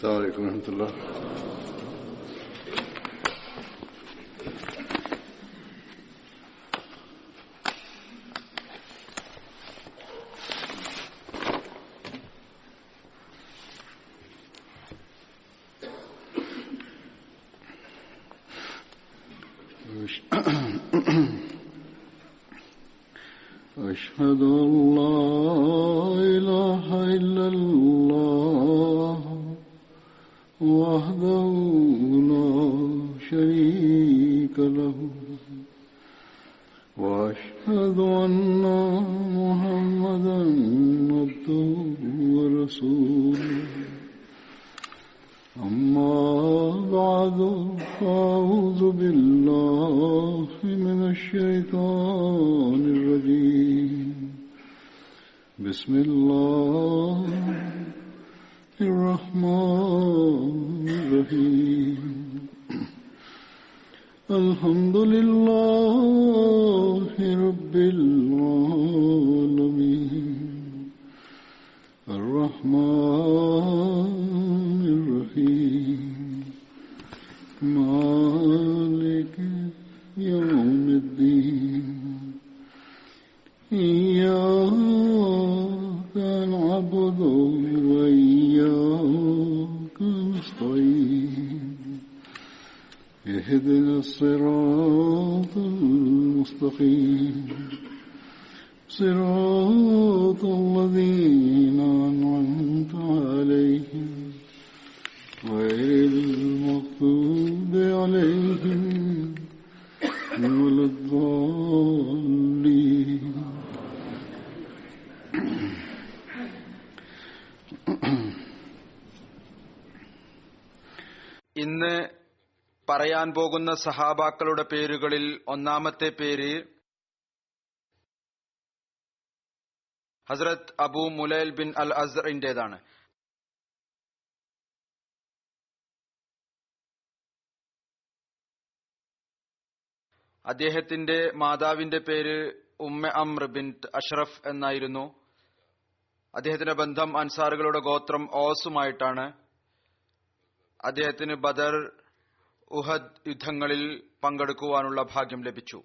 السلام عليكم ورحمة الله. أشهد أن لا إله إلا الله وحده لا شريك له وأشهد أن محمدا عبده ورسوله أما بعد فأعوذ بالله من الشيطان الرجيم بسم الله الرحمن الرحيم الحمد لله رب العالمين الرحمن الرحيم مالك يوم الدين إياك نعبد وإياك نستعين اهدنا الصراط المستقيم صراط الذين أنعمت عليهم غير المغضوب عليهم ولا الضالين. ഇന്ന് പറയാൻ പോകുന്ന സഹാബാക്കളുടെ പേരുകളിൽ ഒന്നാമത്തെ പേര് ഹസ്രത്ത് അബൂ മുലൈൽ ബിൻ അൽ അസ്റിന്റേതാണ്. അദ്ദേഹത്തിന്റെ മാതാവിന്റെ പേര് ഉമ്മ അംർ ബിൻത് അഷ്റഫ് എന്നായിരുന്നു. അദ്ദേഹത്തിന്റെ ബന്ധം അൻസാറുകളുടെ ഗോത്രം ഓസുമായിട്ടാണ്. അദ്ദേഹത്തിന് ബദർ, ഉഹദ് യുദ്ധങ്ങളിൽ പങ്കെടുക്കുവാനുള്ള ഭാഗ്യം ലഭിച്ചു.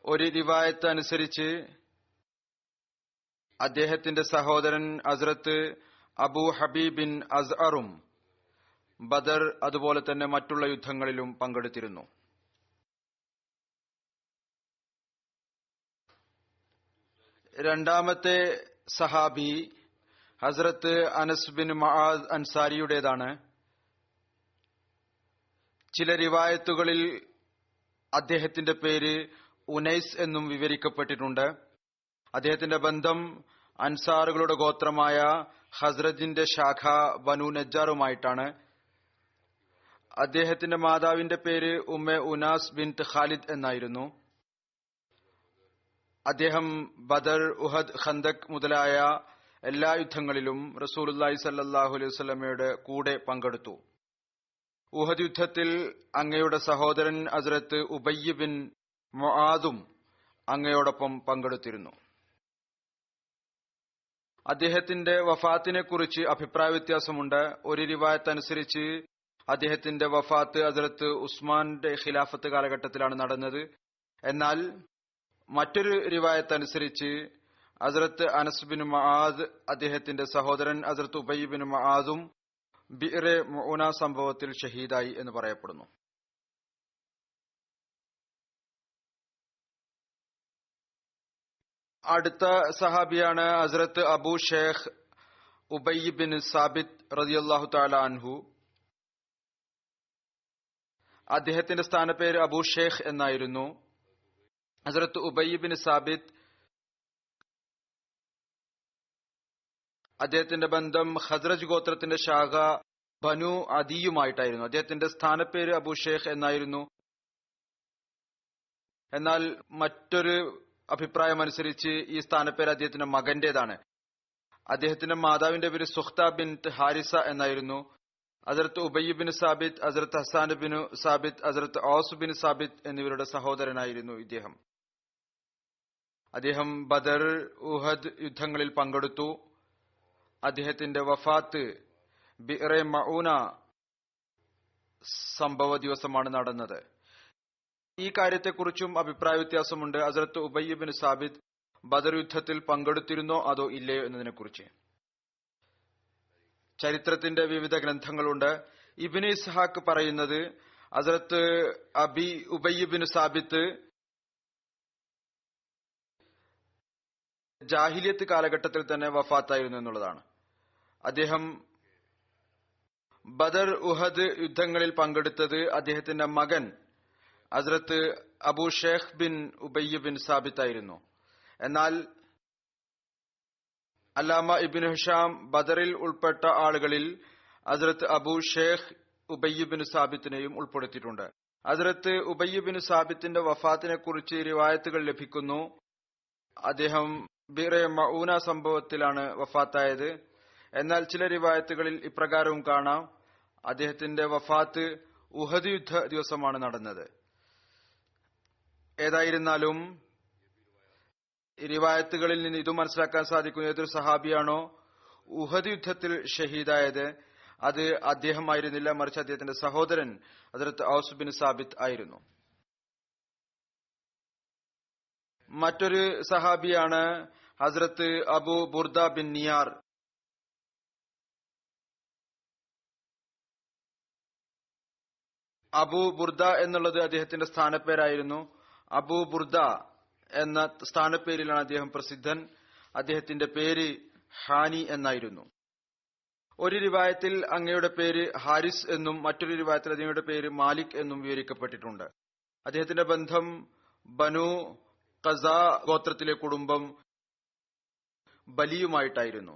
ഒരു റിവായത്ത് അനുസരിച്ച് അദ്ദേഹത്തിന്റെ സഹോദരൻ ഹസ്രത്ത് അബൂ ഹബീബ് ബിൻ അസ്അറും ബദർ അതുപോലെ തന്നെ മറ്റുള്ള യുദ്ധങ്ങളിലും പങ്കെടുത്തിരുന്നു. രണ്ടാമത്തെ സഹാബി ഹസ്രത്ത് അനസ് ബിൻ മആദ് അൻസാരിയുടേതാണ്. ചില റിവായത്തുകളിൽ അദ്ദേഹത്തിന്റെ പേര് ഉനൈസ് എന്നും വിവരിക്കപ്പെട്ടിട്ടുണ്ട്. അദ്ദേഹത്തിന്റെ ബന്ധം അൻസാറുകളുടെ ഗോത്രമായ ഹസ്രജിന്റെ ശാഖ ബനു നജ്ജാറുമായിട്ടാണ്. അദ്ദേഹത്തിന്റെ മാതാവിന്റെ പേര് ഉമ്മ ഉനാസ് ബിൻത് ഖാലിദ് എന്നായിരുന്നു. അദ്ദേഹം ബദർ, ഉഹദ്, ഖന്ദക് മുതലായ എല്ലാ യുദ്ധങ്ങളിലും റസൂലുള്ളാഹി സ്വല്ലല്ലാഹു അലൈഹി വസല്ലമയുടെ കൂടെ പങ്കെടുത്തു. ഉഹദ് യുദ്ധത്തിൽ അങ്ങയുടെ സഹോദരൻ ഹസ്രത്ത് ഉബയ്യ് ബിൻ മുആദും അങ്ങയോടൊപ്പം പങ്കെടുത്തിരുന്നു. അദ്ദേഹത്തിന്റെ വഫാത്തിനെ കുറിച്ച് അഭിപ്രായ വ്യത്യാസമുണ്ട്. ഒരു റിവായത്ത് അനുസരിച്ച് അദ്ദേഹത്തിന്റെ വഫാത്ത് ഹസ്രത്ത് ഉസ്മാന്റെ ഖിലാഫത്ത് കാലഘട്ടത്തിലാണ് നടന്നത്. എന്നാൽ മറ്റൊരു റിവായത്ത് അനുസരിച്ച് ഹസ്രത്ത് അനസ് ബിൻ മആദ് അദ്ദേഹത്തിന്റെ സഹോദരൻ ഹസ്രത്ത് ഉബയ്യ് ബിൻ മആദും ബിഅ്റെ മുഅന സംഭവത്തിൽ ഷഹീദായി എന്ന് പറയപ്പെടുന്നു. അടുത്ത സഹാബിയാണ് ഹസ്രത്ത് അബൂ ഷേഖ് ഉബയ്യ് ബിൻ സാബിത്ത് റളിയല്ലാഹു തആല അൻഹു. അദ്ദേഹത്തിന്റെ സ്ഥാനപ്പേര് അബൂ ഷേഖ് എന്നായിരുന്നു. ഹസ്രത്ത് ഉബയ്യ് ബിൻ സാബിത്ത് അദ്ദേഹത്തിന്റെ ബന്ധം ഖസ്റജ് ഗോത്രത്തിന്റെ ശാഖ ബനു അദിയുമായിട്ടായിരുന്നു. അദ്ദേഹത്തിന്റെ സ്ഥാനപ്പേര് അബൂ ഷേഖ് എന്നായിരുന്നു. എന്നാൽ മറ്റൊരു അഭിപ്രായമനുസരിച്ച് ഈ സ്ഥാനപ്പേര് അദ്ദേഹത്തിന്റെ മകന്റേതാണ്. അദ്ദേഹത്തിന്റെ മാതാവിന്റെ പേര് സുഖ്ത ബിൻത് ഹാരിസ എന്നായിരുന്നു. ഹസ്രത്ത് ഉബയ്യ് ബിൻ സാബിത്ത്, ഹസ്രത്ത് ഹസാൻ ബിൻ സാബിത്ത്, ഹസ്രത്ത് ഔസ് ബിൻ സാബിത്ത് എന്നിവരുടെ സഹോദരനായിരുന്നു ഇദ്ദേഹം. അദ്ദേഹം ബദർ, ഉഹദ് യുദ്ധങ്ങളിൽ പങ്കെടുത്തു. അദ്ദേഹത്തിന്റെ വഫാത്ത് ബിറെ മഊന സംഭവ ദിവസമാണ് നടന്നത്. ഈ കാര്യത്തെക്കുറിച്ചും അഭിപ്രായ വ്യത്യാസമുണ്ട്. ഹസ്രത്ത് ഉബയ്യ് ബിൻ സാബിത്ത് ബദർ യുദ്ധത്തിൽ പങ്കെടുത്തിരുന്നോ അതോ ഇല്ലയോ എന്നതിനെക്കുറിച്ച്. ചരിത്രത്തിന്റെ വിവിധ ഗ്രന്ഥങ്ങളുണ്ട്. ഇബ്നു ഇസ്ഹാഖ് പറയുന്നത് ഹസ്രത്ത് ഉബയ്യ് ബിൻ സാബിത്ത് ജാഹിലിയത്ത് കാലഘട്ടത്തിൽ തന്നെ വഫാത്തായിരുന്നു എന്നുള്ളതാണ്. അദ്ദേഹം ബദർ ഉഹദ് യുദ്ധങ്ങളിൽ പങ്കെടുത്തത് അദ്ദേഹത്തിന്റെ മകൻ ഹസ്രത്ത് Abu Sheikh bin Ubayy bin Sabith ആയിരുന്നു. എന്നാൽ അല്ലാമ ഇബ്നു ഹിഷാം ബദറിൽ ഉൾപ്പെട്ട ആളുകളിൽ ഹസ്രത്ത് അബൂ ഷേഖ് ഉബയ്യ് ബിൻ സാബിത്തിനെയും ഉൾപ്പെടുത്തിയിട്ടുണ്ട്. ഹസ്രത്ത് ഉബയ്യ് ബിൻ സാബിത്തിന്റെ വഫാത്തിനെ കുറിച്ച് റിവായത്തുകൾ ലഭിക്കുന്നു. അദ്ദേഹം ബിറെ മഊന സംഭവത്തിലാണ് വഫാത്തായത്. എന്നാൽ ചില റിവായത്തുകളിൽ ഇപ്രകാരവും കാണാം, അദ്ദേഹത്തിന്റെ വഫാത്ത് ഉഹദ് യുദ്ധ ദിവസമാണ് നടന്നത്. ഏതായിരുന്നാലും റിവായത്തുകളിൽ നിന്ന് ഇതും മനസ്സിലാക്കാൻ സാധിക്കുന്നു, ഏതൊരു സഹാബിയാണോ ഉഹദ് യുദ്ധത്തിൽ ഷഹീദായത് അത് അദ്ദേഹമായിരുന്നില്ല, മറിച്ച് അദ്ദേഹത്തിന്റെ സഹോദരൻ ഹസ്രത്ത് ഔസ് ബിൻ സാബിത്ത് ആയിരുന്നു. മറ്റൊരു സഹാബിയാണ് ഹസ്രത്ത് അബൂ ബുർദ ബിൻ നിയാർ. അബൂ ബുർദ എന്നുള്ളത് അദ്ദേഹത്തിന്റെ സ്ഥാനപ്പേരായിരുന്നു. അബൂ ബുർദ എന്ന സ്ഥാനപ്പേരിലാണ് അദ്ദേഹം പ്രസിദ്ധൻ. അദ്ദേഹത്തിന്റെ പേര് ഹാനി എന്നായിരുന്നു. ഒരു റിവായത്തിൽ അങ്ങയുടെ പേര് ഹാരിസ് എന്നും മറ്റൊരു റിവായത്തിൽ അങ്ങയുടെ പേര് മാലിക് എന്നും വിവരിക്കപ്പെട്ടിട്ടുണ്ട്. അദ്ദേഹത്തിന്റെ ബന്ധം ബനു ഖസാ ഗോത്രത്തിലെ കുടുംബം ബലിയുമായിട്ടായിരുന്നു.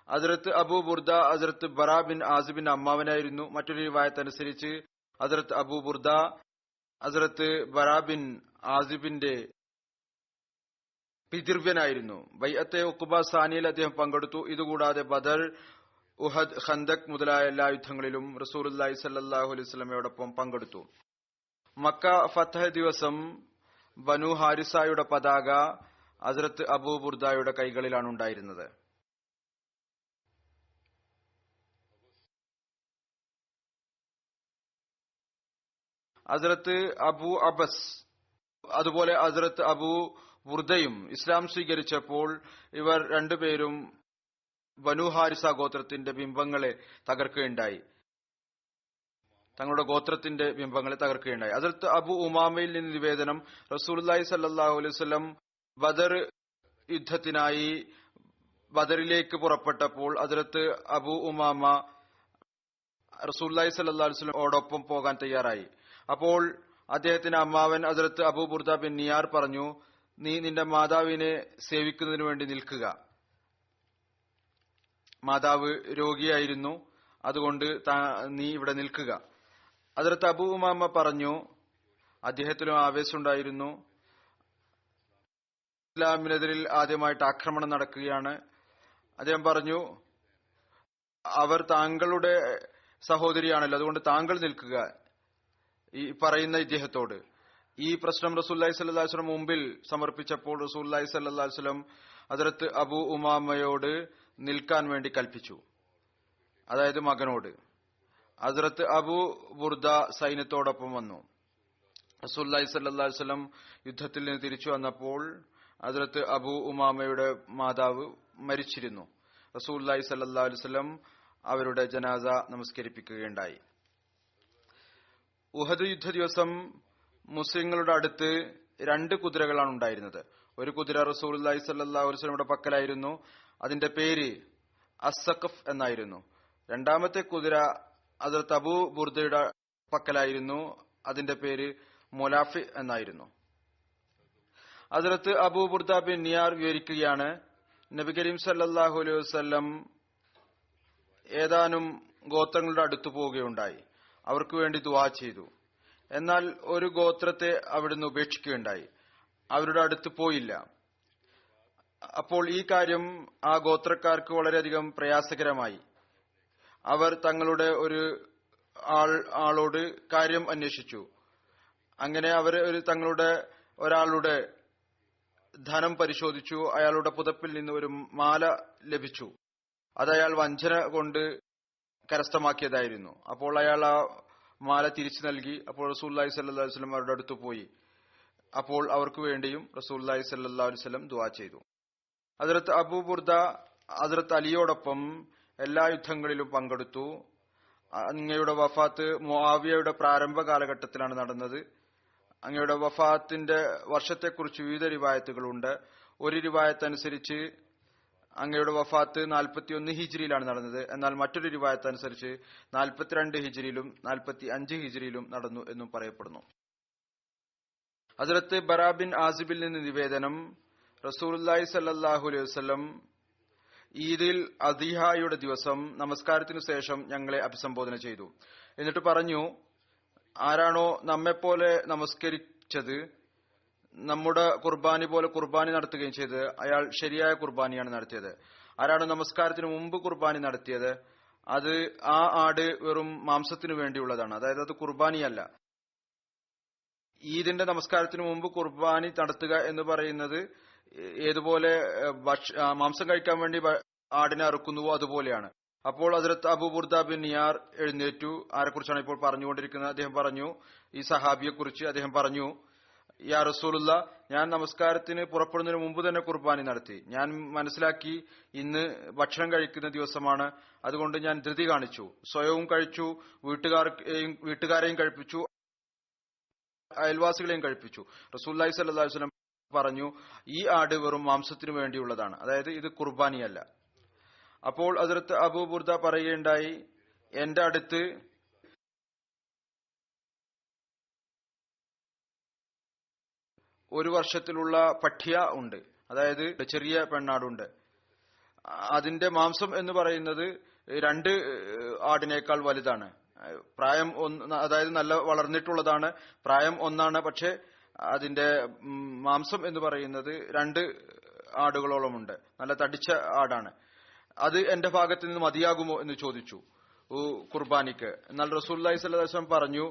ഹസ്രത്ത് അബൂ ബുർദ ഹസ്രത്ത് ബറാ ബിൻ ആസിബിന്റെ അമ്മാവനായിരുന്നു. മറ്റൊരു റിവായത്ത് അനുസരിച്ച് ഹസ്രത്ത് അബൂ ബുർദ ഹസ്രത്ത് ബറാ ബിൻ ആസിബിന്റെ പിതൃവ്യനായിരുന്നു. ബൈഅത്തെ ഉഖ്ബ സാനിയിൽ അദ്ദേഹം പങ്കെടുത്തു. ഇതുകൂടാതെ ബദർ, ഉഹദ്, ഖന്ദക് മുതലായ എല്ലാ യുദ്ധങ്ങളിലും റസൂലുള്ളാഹി സ്വല്ലല്ലാഹു അലൈഹി വസല്ലമയോടൊപ്പം പങ്കെടുത്തു. മക്ക ഫതഹ് ദിവസം ബനു ഹാരിസായുടെ പതാക ഹസ്രത്ത് അബൂ ബുർദയുടെ കൈകളിലാണ് ഉണ്ടായിരുന്നത്. ഹസ്രത്ത് അബൂ അബസ് അതുപോലെ ഹസ്രത്ത് അബൂ ബുർദയും ഇസ്ലാം സ്വീകരിച്ചപ്പോൾ ഇവർ രണ്ടുപേരും ബനു ഹാരിസ ഗോത്രത്തിന്റെ ബിംബങ്ങളെ തകർക്കുകയുണ്ടായി. തങ്ങളുടെ ഗോത്രത്തിന്റെ ബിംബങ്ങളെ തകർക്കുകയുണ്ടായി. ഹസ്രത്ത് അബൂ ഉമാമയിൽ നിന്ന് നിവേദനം, റസൂലുള്ളാഹി സ്വല്ലല്ലാഹു അലൈഹി വസല്ലം ബദർ യുദ്ധത്തിനായി ബദറിലേക്ക് പുറപ്പെട്ടപ്പോൾ ഹസ്രത്ത് അബൂ ഉമാമ റസൂലുള്ളാഹി സ്വല്ലല്ലാഹു അലൈഹി വസല്ലമയോടൊപ്പം പോകാൻ തയ്യാറായി. അപ്പോൾ അദ്ദേഹത്തിന്റെ അമ്മാവൻ ഹസ്രത്ത് അബൂ ബുർദ ബിൻ നിയാർ പറഞ്ഞു, നീ നിന്റെ മാതാവിനെ സേവിക്കുന്നതിന് വേണ്ടി നിൽക്കുക. മാതാവ് രോഗിയായിരുന്നു, അതുകൊണ്ട് നീ ഇവിടെ നിൽക്കുക. ഹസ്രത്ത് അബൂ ഉമാമ പറഞ്ഞു. അദ്ദേഹത്തിലും ആവേശമുണ്ടായിരുന്നു. ഇസ്ലാമിനെതിരിൽ ആദ്യമായിട്ട് ആക്രമണം നടക്കുകയാണ്. അദ്ദേഹം പറഞ്ഞു, അവർ താങ്കളുടെ സഹോദരിയാണല്ലോ, അതുകൊണ്ട് താങ്കൾ നിൽക്കുക. ഈ പറയുന്ന ഇദ്ദേഹത്തോട് ഈ പ്രശ്നം റസൂലുള്ളാഹി സ്വല്ലല്ലാഹു അലൈഹി വസല്ലം മുമ്പിൽ സമർപ്പിച്ചപ്പോൾ റസൂലുള്ളാഹി സ്വല്ലല്ലാഹു അലൈഹി വസല്ലം ഹസ്രത്ത് അബൂ ഉമാമയോട് നിൽക്കാൻ വേണ്ടി കൽപ്പിച്ചു, അതായത് മകനോട്. ഹസ്രത്ത് അബൂ ബുർദ സൈന്യത്തോടൊപ്പം വന്നു. റസൂലുള്ളാഹി സ്വല്ലല്ലാഹു അലൈഹി വസല്ലം യുദ്ധത്തിൽ നിന്ന് തിരിച്ചു വന്നപ്പോൾ ഹസ്രത്ത് അബൂ ഉമാമയുടെ മാതാവ് മരിച്ചിരുന്നു. റസൂലുള്ളാഹി സ്വല്ലല്ലാഹു അലൈഹി വസല്ലം അവരുടെ ജനാസ നമസ്കരിപ്പിക്കുകയുണ്ടായി. ഉഹദ് യുദ്ധ ദിവസം മുസ്ലിങ്ങളുടെ അടുത്ത് 2 കുതിരകളാണ് ഉണ്ടായിരുന്നത്. ഒരു കുതിര റസൂലുള്ളാഹി സ്വല്ലല്ലാഹു അലൈഹി വസല്ലമയുടെ പക്കലായിരുന്നു. അതിന്റെ പേര് അസ്സഖഫ് എന്നായിരുന്നു. രണ്ടാമത്തെ കുതിര ഹസ്രത്ത് അബൂ ബുർദയുടെ പക്കലായിരുന്നു. അതിന്റെ പേര് മുലാഫി എന്നായിരുന്നു. ഹസ്രത്ത് അബൂ ബുർദ ബിൻ നിയാർ വിവരിക്കുകയാണ്, നബി കരീം സല്ലല്ലാഹു അലൈഹി വസല്ലം ഏതാനും ഗോത്രങ്ങളുടെ അടുത്തു പോവുകയുണ്ടായി. അവർക്ക് വേണ്ടി ദുആ ചെയ്തു. എന്നാൽ ഒരു ഗോത്രത്തെ അവിടുന്ന് ഉപേക്ഷിക്കുകയുണ്ടായി. അവരുടെ അടുത്ത് പോയില്ല. അപ്പോൾ ഈ കാര്യം ആ ഗോത്രക്കാർക്ക് വളരെയധികം പ്രയാസകരമായി. അവർ തങ്ങളുടെ ഒരു ആളോട് കാര്യം അന്വേഷിച്ചു. അങ്ങനെ അവർ തങ്ങളുടെ ഒരാളുടെ ധനം പരിശോധിച്ചു. അയാളുടെ പുതപ്പിൽ നിന്ന് ഒരു മാല ലഭിച്ചു. അത് അയാൾ വഞ്ചന കൊണ്ട് കരസ്ഥമാക്കിയതായിരുന്നു. അപ്പോൾ അയാൾ ആ മാല തിരിച്ചു നൽകി. അപ്പോൾ റസൂലുള്ളാഹി സ്വല്ലല്ലാഹു അലൈഹി വസല്ലം അവരുടെ അടുത്ത് പോയി. അപ്പോൾ അവർക്ക് വേണ്ടിയും റസൂലുള്ളാഹി സ്വല്ലല്ലാഹു അലൈഹി വസല്ലം ദുആ ചെയ്തു. ഹദ്റത്ത് അബൂ ബുർദ ഹദ്റത്ത് അലിയോടൊപ്പം എല്ലാ യുദ്ധങ്ങളിലും പങ്കെടുത്തു. അങ്ങയുടെ വഫാത്ത് മുആവിയയുടെ പ്രാരംഭ കാലഘട്ടത്തിലാണ് നടന്നത്. അങ്ങയുടെ വഫാത്തിന്റെ വർഷത്തെക്കുറിച്ച് വിവിധ റിവായത്തുകളുണ്ട്. ഒരു റിവായത്ത് അനുസരിച്ച് അങ്ങയുടെ വഫാത്ത് 41 ഹിജ്രിയിലാണ് നടന്നത്. എന്നാൽ മറ്റൊരു റിവായത്ത് അനുസരിച്ച് 42 ഹിജ്രിയിലും 45 ഹിജ്രിയിലും നടന്നു എന്നും പറയപ്പെടുന്നു. ഹദ്റത്ത് ബറാ ബിൻ ആസിബിൽ നിന്ന് നിവേദനം, റസൂലുള്ളാഹി സ്വല്ലല്ലാഹു അലൈഹി വസല്ലം ഈദിൽ അദിഹായുടെ ദിവസം നമസ്കാരത്തിനു ശേഷം ഞങ്ങളെ അഭിസംബോധന ചെയ്തു. എന്നിട്ട് പറഞ്ഞു, ആരാണോ നമ്മെപ്പോലെ നമസ്കരിച്ചത്, നമ്മുടെ കുർബാനി പോലെ കുർബാനി നടത്തുകയും ചെയ്തത്, അയാൾ ശരിയായ കുർബാനിയാണ് നടത്തിയത്. ആരാണോ നമസ്കാരത്തിന് മുമ്പ് കുർബാനി നടത്തിയത്, അത് ആ ആട് വെറും മാംസത്തിനു വേണ്ടിയുള്ളതാണ്, അതായത് അത് കുർബാനിയല്ല. ഈദിന്റെ നമസ്കാരത്തിന് മുമ്പ് കുർബാനി നടത്തുക എന്ന് പറയുന്നത് ഏതുപോലെ മാംസം കഴിക്കാൻ വേണ്ടി ആടിനെ അറുക്കുന്നുവോ അതുപോലെയാണ്. അപ്പോൾ ഹദ്റത്ത് അബൂ ബുർദ ബിൻ നിയാർ എഴുന്നേറ്റു. ആരെക്കുറിച്ചാണ് ഇപ്പോൾ പറഞ്ഞുകൊണ്ടിരിക്കുന്നത്? അദ്ദേഹം പറഞ്ഞു, ഈ സഹാബിയെ കുറിച്ച്. അദ്ദേഹം പറഞ്ഞു, യാ റസൂലുള്ള, ഞാൻ നമസ്കാരത്തിന് പുറപ്പെടുന്നതിന് മുമ്പ് തന്നെ കുർബാനി നടത്തി. ഞാൻ മനസ്സിലാക്കി ഇന്ന് ഭക്ഷണം കഴിക്കുന്ന ദിവസമാണ്, അതുകൊണ്ട് ഞാൻ ധൃതി കാണിച്ചു. സ്വയവും കഴിച്ചു, വീട്ടുകാരെയും കഴിപ്പിച്ചു, അയൽവാസികളെയും കഴിപ്പിച്ചു. റസൂലുള്ളാഹി സ്വല്ലല്ലാഹു അലൈഹി വസല്ലം പറഞ്ഞു, ഈ ആട് വെറും മാംസത്തിനു വേണ്ടിയുള്ളതാണ്, അതായത് ഇത് കുർബാനിയല്ല. അപ്പോൾ ഹദ്റത്ത് അബൂ ബുർദ പറയുകയുണ്ടായി, എന്റെ അടുത്ത് ഒരു വർഷത്തിലുള്ള പഠ്യ ഉണ്ട്, അതായത് ചെറിയ പെണ്ണാടുണ്ട്. അതിന്റെ മാംസം എന്ന് പറയുന്നത് 2 ആടിനേക്കാൾ വലുതാണ്. പ്രായം അതായത് നല്ല വളർന്നിട്ടുള്ളതാണ്. പ്രായം ഒന്നാണ്, പക്ഷെ അതിന്റെ മാംസം എന്ന് പറയുന്നത് 2 ആടുകളോളമുണ്ട്. നല്ല തടിച്ച ആടാണ്. അത് എന്റെ ഭാഗത്ത് നിന്ന് മതിയാകുമോ എന്ന് ചോദിച്ചു കുർബാനിക്ക്. എന്നാൽ റസൂലുള്ളാഹി സ്വല്ലല്ലാഹു അലൈഹി വസല്ലം പറഞ്ഞു,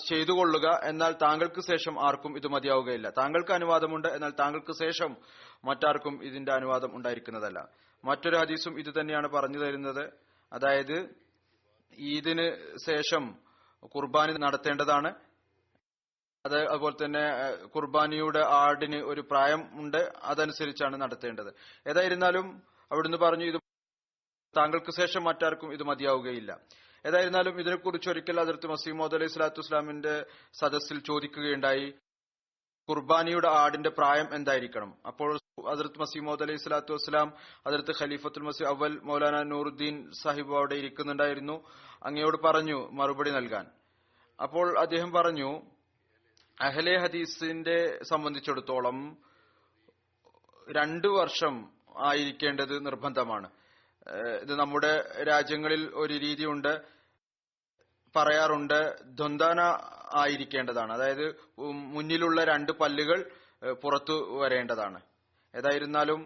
ചെയ്തു കൊള്ളുക, എന്നാൽ താങ്കൾക്ക് ശേഷം ആർക്കും ഇത് മതിയാവുകയില്ല. താങ്കൾക്ക് അനുവാദമുണ്ട്, എന്നാൽ താങ്കൾക്ക് ശേഷം മറ്റാർക്കും ഇതിന്റെ അനുവാദം ഉണ്ടായിരിക്കുന്നതല്ല. മറ്റൊരു ഹദീസും ഇത് തന്നെയാണ് പറഞ്ഞു തരുന്നത്, അതായത് ഈദിന് ശേഷം കുർബാനി നടത്തേണ്ടതാണ്. അതുപോലെ തന്നെ കുർബാനിയുടെ ആടിന് ഒരു പ്രായം ഉണ്ട്, അതനുസരിച്ചാണ് നടത്തേണ്ടത്. ഏതായിരുന്നാലും അവിടുന്ന് പറഞ്ഞു, ഇത് താങ്കൾക്ക് ശേഷം മറ്റാർക്കും ഇത് മതിയാവുകയില്ല. ഏതായിരുന്നാലും ഇതിനെക്കുറിച്ച് ഒരിക്കൽ ഹദ്റത്ത് മസീഹ് മൗഊദ് അലൈഹി സ്വലാത്തു വസ്സലാമിന്റെ സദസ്സിൽ ചോദിക്കുകയുണ്ടായി, കുർബാനിയുടെ ആടിന്റെ പ്രായം എന്തായിരിക്കണം? അപ്പോൾ ഹദ്റത്ത് മസീഹ് മൗഊദ് അലൈഹി സ്വലാത്തു വസ്സലാം ഹദ്റത്ത് ഖലീഫത്തുൽ മസീഹ് അവൽ മൗലാന നൂറുദ്ദീൻ സാഹിബ് അവിടെ ഇരിക്കുന്നുണ്ടായിരുന്നു. അങ്ങയോട് പറഞ്ഞു മറുപടി നൽകാൻ. അപ്പോൾ അദ്ദേഹം പറഞ്ഞു, അഹ്ലെ ഹദീസിന്റെ സംബന്ധിച്ചിടത്തോളം 2 വർഷം ആയിരിക്കേണ്ടത് നിർബന്ധമാണ്. ഇത് നമ്മുടെ രാജ്യങ്ങളിൽ ഒരു രീതിയുണ്ട്, പറയാറുണ്ട്, ദ്വന്ദാന ആയിരിക്കേണ്ടതാണ്, അതായത് മുന്നിലുള്ള 2 പല്ലുകൾ പുറത്തു വരേണ്ടതാണ്. ഏതായിരുന്നാലും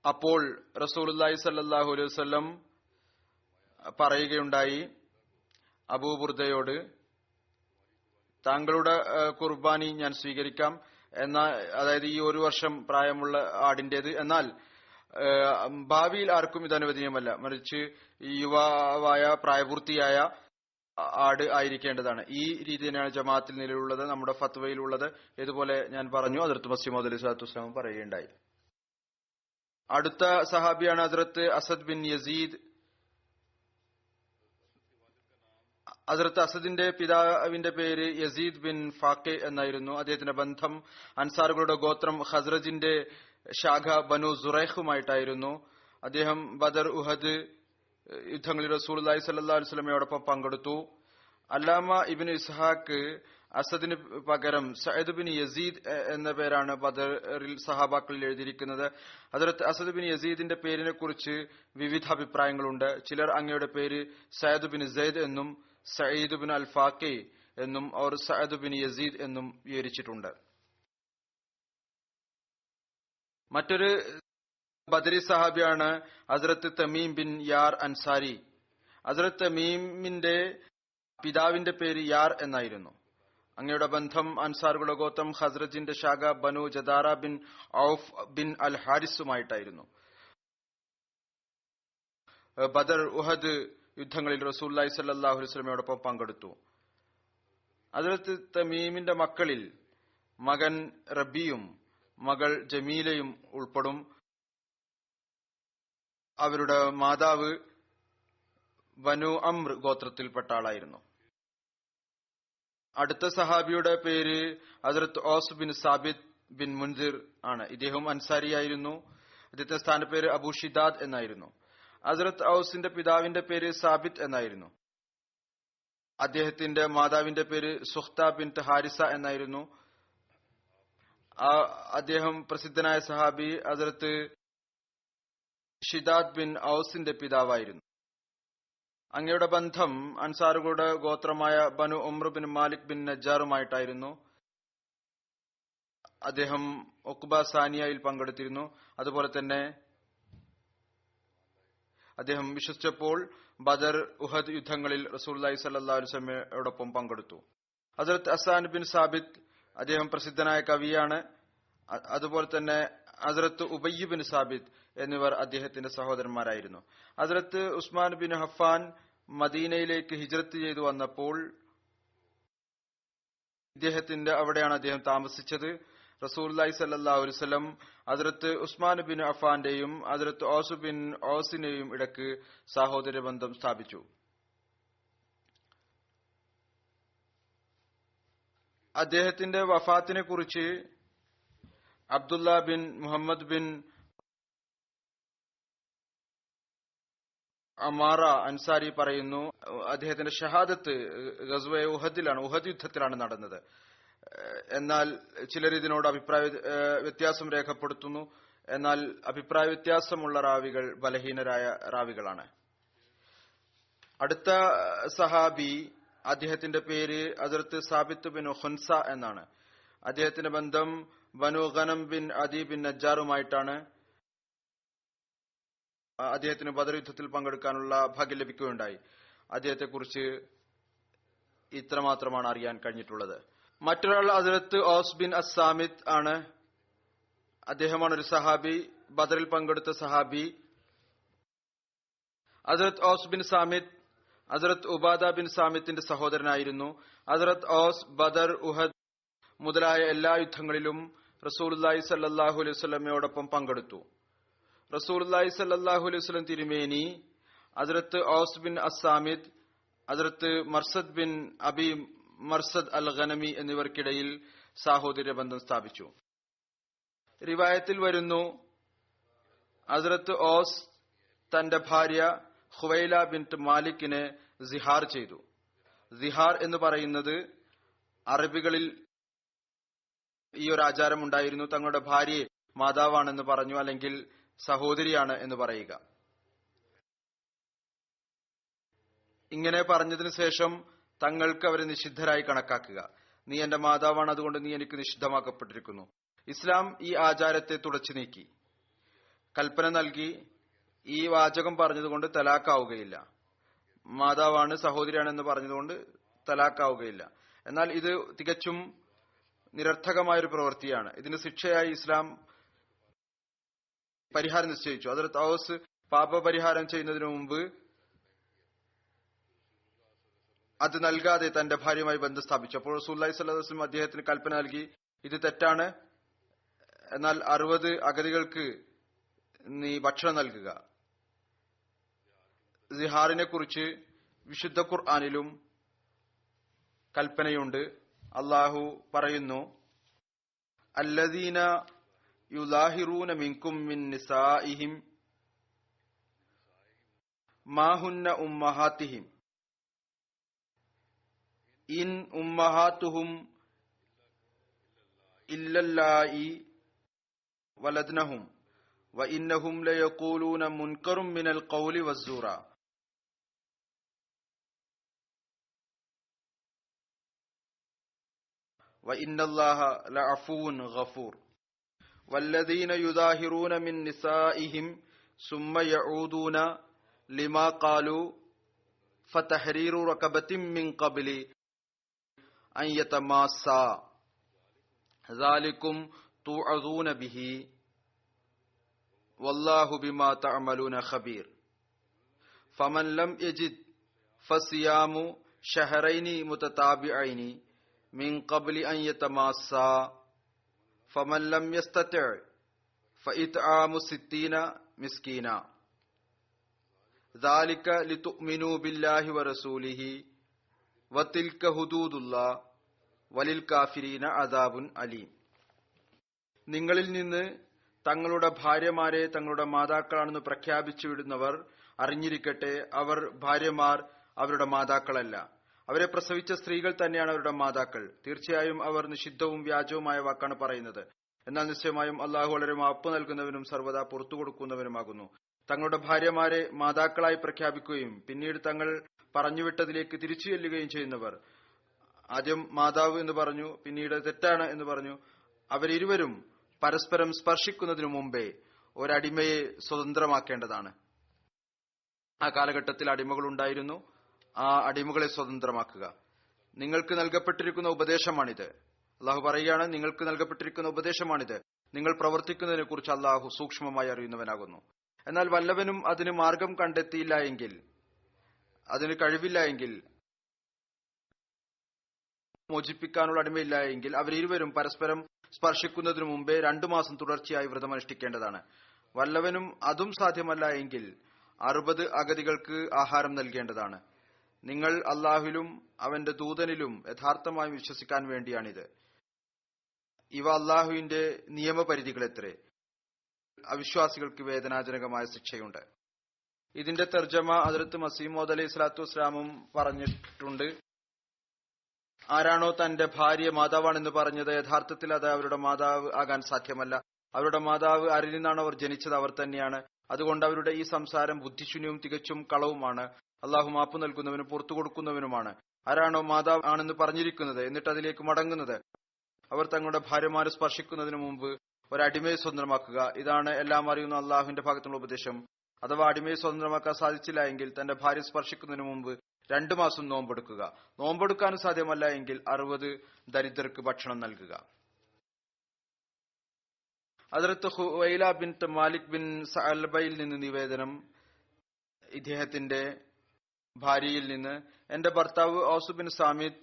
അപ്പോൾ റസൂലുള്ളാഹി സ്വല്ലല്ലാഹു അലൈഹി വസല്ലം പറയുകയുണ്ടായി അബൂ ബുർദയോട്, താങ്കളുടെ കുർബാനി ഞാൻ സ്വീകരിക്കാം, എന്നാൽ അതായത് ഈ 1 വർഷം പ്രായമുള്ള ആടിന്റേത്, എന്നാൽ ഭാവിയിൽ ആർക്കും ഇത് അനുവദനീയമല്ല, മറിച്ച് യുവാവായ പ്രായപൂർത്തിയായ ആട് ആയിരിക്കേണ്ടതാണ്. ഈ രീതി തന്നെയാണ് ജമാഅത്തിൽ നിലവിലുള്ളത്, നമ്മുടെ ഫത്വയിലുള്ളത്. ഇതുപോലെ ഞാൻ പറഞ്ഞു, ഹദ്റത്ത് മസീഹ് മൗഊദ് അലൈഹി സ്വലാത്തു വസ്സലാം പറയുകയുണ്ടായി. അടുത്ത സഹാബിയാണ് ഹദ്റത്ത് അസദ് ബിൻ യസീദ്. ഹദ്റത്ത് അസദിന്റെ പിതാവിന്റെ പേര് യസീദ് ബിൻ ഫാഖെ എന്നായിരുന്നു. അദ്ദേഹത്തിന്റെ ബന്ധം അൻസാറുകളുടെ ഗോത്രം ഖസ്റജിന്റെ ശാഖ ബനു സുറൈഖുമായിട്ടായിരുന്നു. അദ്ദേഹം ബദർ, ഉഹദ് യുദ്ധങ്ങളിൽ റസൂലുള്ളാഹി സ്വല്ലല്ലാഹു അലൈഹി വസല്ലമയോടൊപ്പം പങ്കെടുത്തു. അല്ലാമ ഇബ്നു ഇസ്ഹാഖ് അസദിന് പകരം സഅദ് ബിൻ യസീദ് എന്ന പേരാണ് ബദറിൽ സഹാബാക്കളിൽ എഴുതിയിരിക്കുന്നത്. ഹദ്റത്ത് അസദ് ബിൻ യസീദിന്റെ പേരിനെ കുറിച്ച് വിവിധ അഭിപ്രായങ്ങളുണ്ട്. ചിലർ അങ്ങയുടെ പേര് സഅദ് ബിൻ സെയ്ദ് എന്നും സഈദ് ബിൻ അൽ ഫാഖി എന്നും അവർ സഅദ് ബിൻ യസീദ് എന്നും വിവരിച്ചിട്ടുണ്ട്. മറ്റൊരു ബദരി സഹാബിയാണ് ഹസ്രത്ത് തമീം ബിൻ യാർ അൻസാരി. ഹസ്രത്ത് തമീമിന്റെ പിതാവിന്റെ പേര് യാർ എന്നായിരുന്നു. അങ്ങയുടെ ബന്ധം അൻസാറുകളുടെ ഗോത്രം ഖസ്റജിന്റെ ശാഖ ബനു ജദാറ ബിൻ ഔഫ് ബിൻ അൽ ഹാരിസുമായിട്ടായിരുന്നു. ബദർ, ഉഹദ് യുദ്ധങ്ങളിൽ റസൂലുള്ളാഹി സ്വല്ലല്ലാഹു അലൈഹി വസല്ലമയോടൊപ്പം പങ്കെടുത്തു. ഹദ്റത്ത് തമീമിന്റെ മക്കളിൽ മകൻ റബിയും മകൾ ജമീലയും ഉൾപ്പെടും. അവരുടെ മാതാവ് ബനു അംർ ഗോത്രത്തിൽപ്പെട്ട ആളായിരുന്നു. അടുത്ത സഹാബിയുടെ പേര് ഹദ്റത്ത് ഔസ് ബിൻ സാബിത് ബിൻ മുൻസിർ ആണ്. ഇദ്ദേഹം അൻസാരിയായിരുന്നു. അദ്ദേഹത്തിന്റെ സ്ഥാനപ്പേര് അബൂ ഷിദാദ് എന്നായിരുന്നു. ഹദ്റത്ത് ഔസിന്റെ പിതാവിന്റെ പേര് സാബിത് എന്നായിരുന്നു. അദ്ദേഹത്തിന്റെ മാതാവിന്റെ പേര് സുഖ്ത ബിൻത് ഹാരിസ എന്നായിരുന്നു. അദ്ദേഹം പ്രസിദ്ധനായ സഹാബി ഹദ്റത്ത് ഷിദാദ് ബിൻ ഔസിന്റെ പിതാവായിരുന്നു. അങ്ങയുടെ ബന്ധം അൻസാറുകളുടെ ഗോത്രമായ ബനു ഉംർ ബിൻ മാലിക് ബിൻ നജ്ജാറുമായിട്ടായിരുന്നു. അദ്ദേഹം ഉഖ്ബ സാനിയയിൽ പങ്കെടുത്തിരുന്നു. അതുപോലെ തന്നെ അദ്ദേഹം വിശ്വസിച്ചപ്പോൾ ബദർ, ഉഹദ് യുദ്ധങ്ങളിൽ റസൂലുള്ളാഹി സ്വല്ലല്ലാഹു അലൈഹി വസല്ലമയോടൊപ്പം പങ്കെടുത്തു. ഹദ്റത്ത് ഹസ്സാൻ ബിൻ സാബിത് അദ്ദേഹം പ്രസിദ്ധനായ കവിയാണ്. അതുപോലെ തന്നെ ഹദ്റത്ത് ഉബയ്യ് ബിൻ സാബിത് എന്നിവർ അദ്ദേഹത്തിന്റെ സഹോദരന്മാരായിരുന്നു. ഹദ്റത്ത് ഉസ്മാൻ ബിൻ ഹഫാൻ മദീനയിലേക്ക് ഹിജ്റത്ത് ചെയ്തു വന്നപ്പോൾ അവിടെയാണ് അദ്ദേഹം താമസിച്ചത്. റസൂലുള്ളാഹി സ്വല്ലല്ലാഹു അലൈഹി വസല്ലം ഹദ്റത്ത് ഉസ്മാൻ ബിൻ അഫാന്റെയും ഹദ്റത്ത് ഔസ് ബിൻ ഔസിനെയും ഇടയ്ക്ക് സഹോദര ബന്ധം സ്ഥാപിച്ചു. അദ്ദേഹത്തിന്റെ വഫാത്തിനെ കുറിച്ച് Abdullah bin Muhammad bin Amara Ansari പറയുന്നു, അദ്ദേഹത്തിന്റെ ഷഹാദത്ത് ഗസ്വ ഉഹദിലാണ്, ഉഹദ് യുദ്ധത്തിലാണ് നടന്നത്. എന്നാൽ ചിലർ ഇതിനോട് അഭിപ്രായ വ്യത്യാസം രേഖപ്പെടുത്തുന്നു. എന്നാൽ അഭിപ്രായ വ്യത്യാസമുള്ള റാവികൾ ബലഹീനരായ റാവികളാണ്. അടുത്ത സഹാബി, അദ്ദേഹത്തിന്റെ പേര് ഹദ്റത്ത് സാബിത്ത് ബിൻ ഖുൻസ എന്നാണ്. അദ്ദേഹത്തിന്റെ ബന്ധം ബനു ഗനം ബിൻ അദി ബിൻ നജ്ജാറുമായിട്ടാണ്. അദ്ദേഹത്തിന് ബദർ യുദ്ധത്തിൽ പങ്കെടുക്കാനുള്ള ഭാഗ്യം ലഭിക്കുകയുണ്ടായി. അദ്ദേഹത്തെക്കുറിച്ച് ഇത്രമാത്രമാണ് അറിയാൻ കഴിഞ്ഞിട്ടുള്ളത്. മറ്റൊരാൾ ഹദ്റത്ത് ഔസ് ബിൻ അസ്സാമിത് ആണ്. അദ്ദേഹമാണ് ഒരു സഹാബി, ബദറിൽ പങ്കെടുത്ത സഹാബി. ഹദ്റത്ത് ഔസ് ബിൻ സാമിത് ഹദ്റത്ത് ഉബാദ ബിൻ സാമിത്തിന്റെ സഹോദരനായിരുന്നു. ഹദ്റത്ത് ഔസ് ബദർ, ഉഹദ് മുതലായ എല്ലാ യുദ്ധങ്ങളിലും റസൂലുള്ളാഹി സ്വല്ലല്ലാഹു അലൈഹി വസല്ലമയോടൊപ്പം പങ്കെടുത്തു. റസൂലുള്ളാഹി സ്വല്ലല്ലാഹു അലൈഹി വസല്ലം തിരുമേനി ഹദ്റത്ത് ഔസ് ബിൻ അസ്സാമിദ്, ഹദ്റത്ത് മർസദ് ബിൻ അബി മർസദ് അൽ ഗനമി എന്നിവർക്കിടയിൽ സാഹോദര്യ ബന്ധം സ്ഥാപിച്ചു. റിവായത്തിൽ വരുന്നു, ഹദ്റത്ത് ഔസ് തന്റെ ഭാര്യ ഖുവൈല ബിൻത് മാലിക്കിനെ സിഹാർ ചെയ്തു. സിഹാർ എന്ന് പറയുന്നത് അറബികളിൽ ഈ ഒരു ആചാരം ഉണ്ടായിരുന്നു. തങ്ങളുടെ ഭാര്യയെ മാതാവാണെന്ന് പറഞ്ഞു, അല്ലെങ്കിൽ സഹോദരിയാണ് എന്ന് പറയുക. ഇങ്ങനെ പറഞ്ഞതിനു ശേഷം തങ്ങൾക്ക് അവരെ നിഷിദ്ധരായി കണക്കാക്കുക. നീ എന്റെ മാതാവാണ്, അതുകൊണ്ട് നീ എനിക്ക് നിഷിദ്ധമാക്കപ്പെട്ടിരിക്കുന്നു. ഇസ്ലാം ഈ ആചാരത്തെ തുടച്ചു നീക്കി കൽപ്പന നൽകി. ഈ വാചകം പറഞ്ഞതുകൊണ്ട് തലാക്കാവുകയില്ല. മാതാവാണ്, സഹോദരിയാണെന്ന് പറഞ്ഞതുകൊണ്ട് തലാക്കാവുകയില്ല. എന്നാൽ ഇത് തികച്ചും നിരർത്ഥകമായൊരു പ്രവൃത്തിയാണ്. ഇതിന് ശിക്ഷയായി ഇസ്ലാം പരിഹാരം നിശ്ചയിച്ചു. ഹദ്റത്ത് ഔസ് പാപപരിഹാരം ചെയ്യുന്നതിന് മുമ്പ് അത് നൽകാതെ തന്റെ ഭാര്യയുമായി ബന്ധം സ്ഥാപിച്ചു. അപ്പോൾ റസൂലുള്ളാഹി സ്വല്ലല്ലാഹു അലൈഹി വസല്ലം അദ്ദേഹത്തിന് കൽപ്പന നൽകി, ഇത് തെറ്റാണ്, എന്നാൽ 60 അഗതികൾക്ക് നീ ഭക്ഷണം നൽകുക. സിഹാറിനെ കുറിച്ച് വിശുദ്ധ ഖുർആനിലും കൽപ്പനയുണ്ട്. അള്ളാഹു പറയുന്നു, അല്ലദീന യുലാഹിറൂന മിൻകും മിൻ നിസാഇഹിം മാ ഹുന്ന ഉമ്മഹാതിഹിം ഇൻ ഉമ്മഹാതുഹും ഇല്ലല്ലാഹി വലദ്നഹും വ ഇന്നഹും ലയഖൂലൂന മുൻകറും മിനൽ ഖൗലി വസ്സൂറ വ ഇന്നല്ലാഹ ലഅഫൂൻ ഗഫൂർ വല്ലദീന യുദാഹിറൂന മിൻ നിസാഇഹിം സുമ്മ യഊദൂന ലിമാ ഖാലൂ ഫതഹ്രീറു റഖബത്തിൻ മിൻ ഖബ്ലി അൻ യതമാസ്സാ ദാലികും തുഅദൂന ബിഹി വല്ലാഹു ബിമാ തഅമലൂന ഖബീർ ഫമൻ ലം യജിദ് ഫസിയാമു ഷഹറൈനി മുതതാബിഐനി മിൻ ഖബ്ലി അൻ യതമാസ്സാ ഫമൻ ലം യസ്തതി' ഫഇത്ആമു 60 മിസ്കീന ദാലിക ലിതുഅ്മിനൂ ബില്ലാഹി വറസൂലിഹി വതിൽക ഹുദൂദുല്ലാഹ് വലിൽ കാഫിരീന അദാബുൻ അലീം. നിങ്ങളിൽ നിന്ന് തങ്ങളുടെ ഭാര്യമാരെ തങ്ങളുടെ മാതാക്കളാണെന്ന് പ്രഖ്യാപിച്ചു വിടുന്നവർ അറിഞ്ഞിരിക്കട്ടെ, അവർ ഭാര്യമാർ അവരുടെ മാതാക്കളല്ല. അവരെ പ്രസവിച്ച സ്ത്രീകൾ തന്നെയാണ് അവരുടെ മാതാക്കൾ. തീർച്ചയായും അവർ നിഷിദ്ധവും വ്യാജവുമായ വാക്കാണ് പറയുന്നത്. എന്നാൽ നിശ്ചയമായും അള്ളാഹു വളരെ മാപ്പ് നൽകുന്നവനും സർവ്വതാ പുറത്തു കൊടുക്കുന്നവനുമാകുന്നു. തങ്ങളുടെ ഭാര്യമാരെ മാതാക്കളായി പ്രഖ്യാപിക്കുകയും പിന്നീട് തങ്ങൾ പറഞ്ഞുവിട്ടതിലേക്ക് തിരിച്ചു ചെല്ലുകയും ചെയ്യുന്നവർ, ആദ്യം മാതാവ് എന്ന് പറഞ്ഞു, പിന്നീട് തെറ്റാണ് എന്ന് പറഞ്ഞു, അവരിരുവരും പരസ്പരം സ്പർശിക്കുന്നതിനു മുമ്പേ ഒരടിമയെ സ്വതന്ത്രമാക്കേണ്ടതാണ്. ആ കാലഘട്ടത്തിൽ അടിമകളുണ്ടായിരുന്നു. ആ അടിമകളെ സ്വതന്ത്രമാക്കുക നിങ്ങൾക്ക് നൽകപ്പെട്ടിരിക്കുന്ന ഉപദേശമാണിത്. അള്ളാഹു പറയുകയാണ്, നിങ്ങൾക്ക് നൽകപ്പെട്ടിരിക്കുന്ന ഉപദേശമാണിത്. നിങ്ങൾ പ്രവർത്തിക്കുന്നതിനെ കുറിച്ച് അള്ളാഹു സൂക്ഷ്മമായി അറിയുന്നവനാകുന്നു. എന്നാൽ വല്ലവനും അതിന് മാർഗം കണ്ടെത്തിയില്ല എങ്കിൽ, അതിന് കഴിവില്ല എങ്കിൽ, മോചിപ്പിക്കാനുള്ള അടിമയില്ല എങ്കിൽ അവരിരുവരും പരസ്പരം സ്പർശിക്കുന്നതിനു മുമ്പേ 2 മാസം തുടർച്ചയായി വ്രതമനുഷ്ഠിക്കേണ്ടതാണ്. വല്ലവനും അതും സാധ്യമല്ല എങ്കിൽ 60 അഗതികൾക്ക് ആഹാരം നൽകേണ്ടതാണ്. നിങ്ങൾ അള്ളാഹുവിലും അവന്റെ ദൂതനിലും യഥാർത്ഥമായി വിശ്വസിക്കാൻ വേണ്ടിയാണിത്. ഇവ അള്ളാഹുവിന്റെ നിയമപരിധികളെത്രേ. അവിശ്വാസികൾക്ക് വേദനാജനകമായ ശിക്ഷയുണ്ട്. ഇതിന്റെ തർജ്ജമ ഹദ്റത്ത് മസീഹ് മൗഊദ് അലൈഹി സ്വലാത്തു വസ്സലാമും പറഞ്ഞിട്ടുണ്ട്. ആരാണോ തന്റെ ഭാര്യ മാതാവാണെന്ന് പറഞ്ഞത്, യഥാർത്ഥത്തിൽ അത് അവരുടെ മാതാവ് ആകാൻ സാധ്യമല്ല. അവരുടെ മാതാവ് ആരിൽ നിന്നാണ് അവർ ജനിച്ചത്, അവർ തന്നെയാണ്. അതുകൊണ്ട് അവരുടെ ഈ സംസാരം ബുദ്ധിശൂന്യവും തികച്ചും കളവുമാണ്. അള്ളാഹു മാപ്പ് നൽകുന്നവനും പുറത്തു കൊടുക്കുന്നവനുമാണ്. ആരാണോ മാതാവ് ആണെന്ന് പറഞ്ഞിരിക്കുന്നത് എന്നിട്ട് അതിലേക്ക് മടങ്ങുന്നത്, അവർ തങ്ങളുടെ ഭാര്യമാരെ സ്പർശിക്കുന്നതിന് മുമ്പ് ഒരടിമയെ സ്വതന്ത്രമാക്കുക. ഇതാണ് എല്ലാം അറിയുന്ന അള്ളാഹുവിന്റെ ഭാഗത്തുള്ള ഉപദേശം. അഥവാ അടിമയെ സ്വതന്ത്രമാക്കാൻ സാധിച്ചില്ല എങ്കിൽ തന്റെ ഭാര്യ സ്പർശിക്കുന്നതിന് മുമ്പ് 2 മാസം നോമ്പെടുക്കുക. നോമ്പെടുക്കാനും സാധ്യമല്ല എങ്കിൽ 60 ദരിദ്രർക്ക് ഭക്ഷണം നൽകുക. ഹദ്റത്ത് ഖുവൈല ബിൻത് മാലിക് ബിൻ സഅൽബയിൽ നിന്ന് നിവേദനം, ഇദ്ദേഹത്തിന്റെ ഭാര്യയിൽ നിന്ന്, എന്റെ ഭർത്താവ് ഔസ് ബിൻ സാമിദ്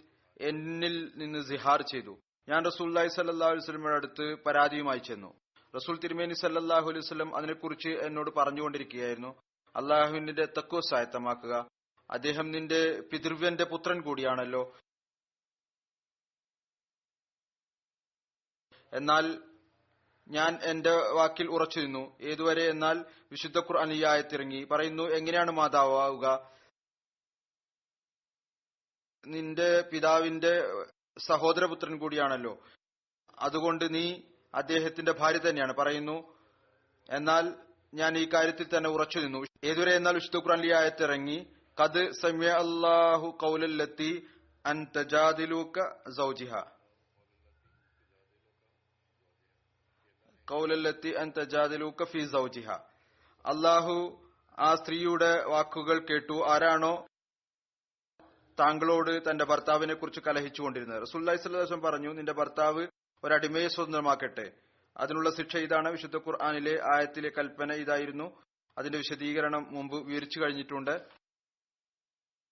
എന്നിൽ നിന്ന് സിഹാർ ചെയ്തു. ഞാൻ റസൂലുള്ളാഹി സ്വല്ലല്ലാഹു അലൈഹി വസല്ലമയുടെ അടുത്ത് പരാതിയുമായി ചെന്നു. റസൂൽ തിരുമേനി സല്ലല്ലാഹു അലൈഹി വസല്ലം അതിനെക്കുറിച്ച് എന്നോട് പറഞ്ഞുകൊണ്ടിരിക്കുകയായിരുന്നു. അള്ളാഹുവിന്റെ തഖ്വ സ്വായത്തമാക്കുക. അദ്ദേഹം നിന്റെ പിതൃവ്യന്റെ പുത്രൻ കൂടിയാണല്ലോ. എന്നാൽ ഞാൻ എന്റെ വാക്കിൽ ഉറച്ചു നിന്നു. ഏതുവരെ എന്നാൽ വിശുദ്ധ ഖുർആൻ ഈ ആയത്തിറങ്ങി പറയുന്നു, എങ്ങനെയാണ് മാതാവാവുക? നിന്റെ പിതാവിന്റെ സഹോദരപുത്രൻ കൂടിയാണല്ലോ, അതുകൊണ്ട് നീ അദ്ദേഹത്തിന്റെ ഭാര്യ തന്നെയാണ് പറയുന്നു. എന്നാൽ ഞാൻ ഈ കാര്യത്തിൽ തന്നെ ഉറച്ചു നിന്നു. ഏതുവരെ എന്നാൽ വിശുദ്ധ ഖുർആൻ ഈ ആയത്തിറങ്ങി, ഖദ് സമിഅ അല്ലാഹു ഖൗലല്ലത്തി അൻ തജാദിലുക സൗജിഹ, ഖൗലല്ലത്തി അൻ തജാദിലുക ഫീ സൗജിഹ. അല്ലാഹു ആ സ്ത്രീയുടെ വാക്കുകൾ കേട്ടു, ആരാണോ താങ്കളോട് തന്റെ ഭർത്താവിനെ കുറിച്ച് കലഹിച്ചുകൊണ്ടിരുന്നത്. റസൂലുള്ളാഹി സ്വല്ലല്ലാഹു അലൈഹി വസല്ലം പറഞ്ഞു, നിന്റെ ഭർത്താവ് ഒരടിമയെ സ്വതന്ത്രമാക്കട്ടെ. അതിനുള്ള ശിക്ഷ ഇതാണ്. വിശുദ്ധ ഖുർആനിലെ ആയത്തിലെ കൽപ്പന ഇതായിരുന്നു. അതിന്റെ വിശദീകരണം മുമ്പ് വിവരിച്ചു കഴിഞ്ഞിട്ടുണ്ട്.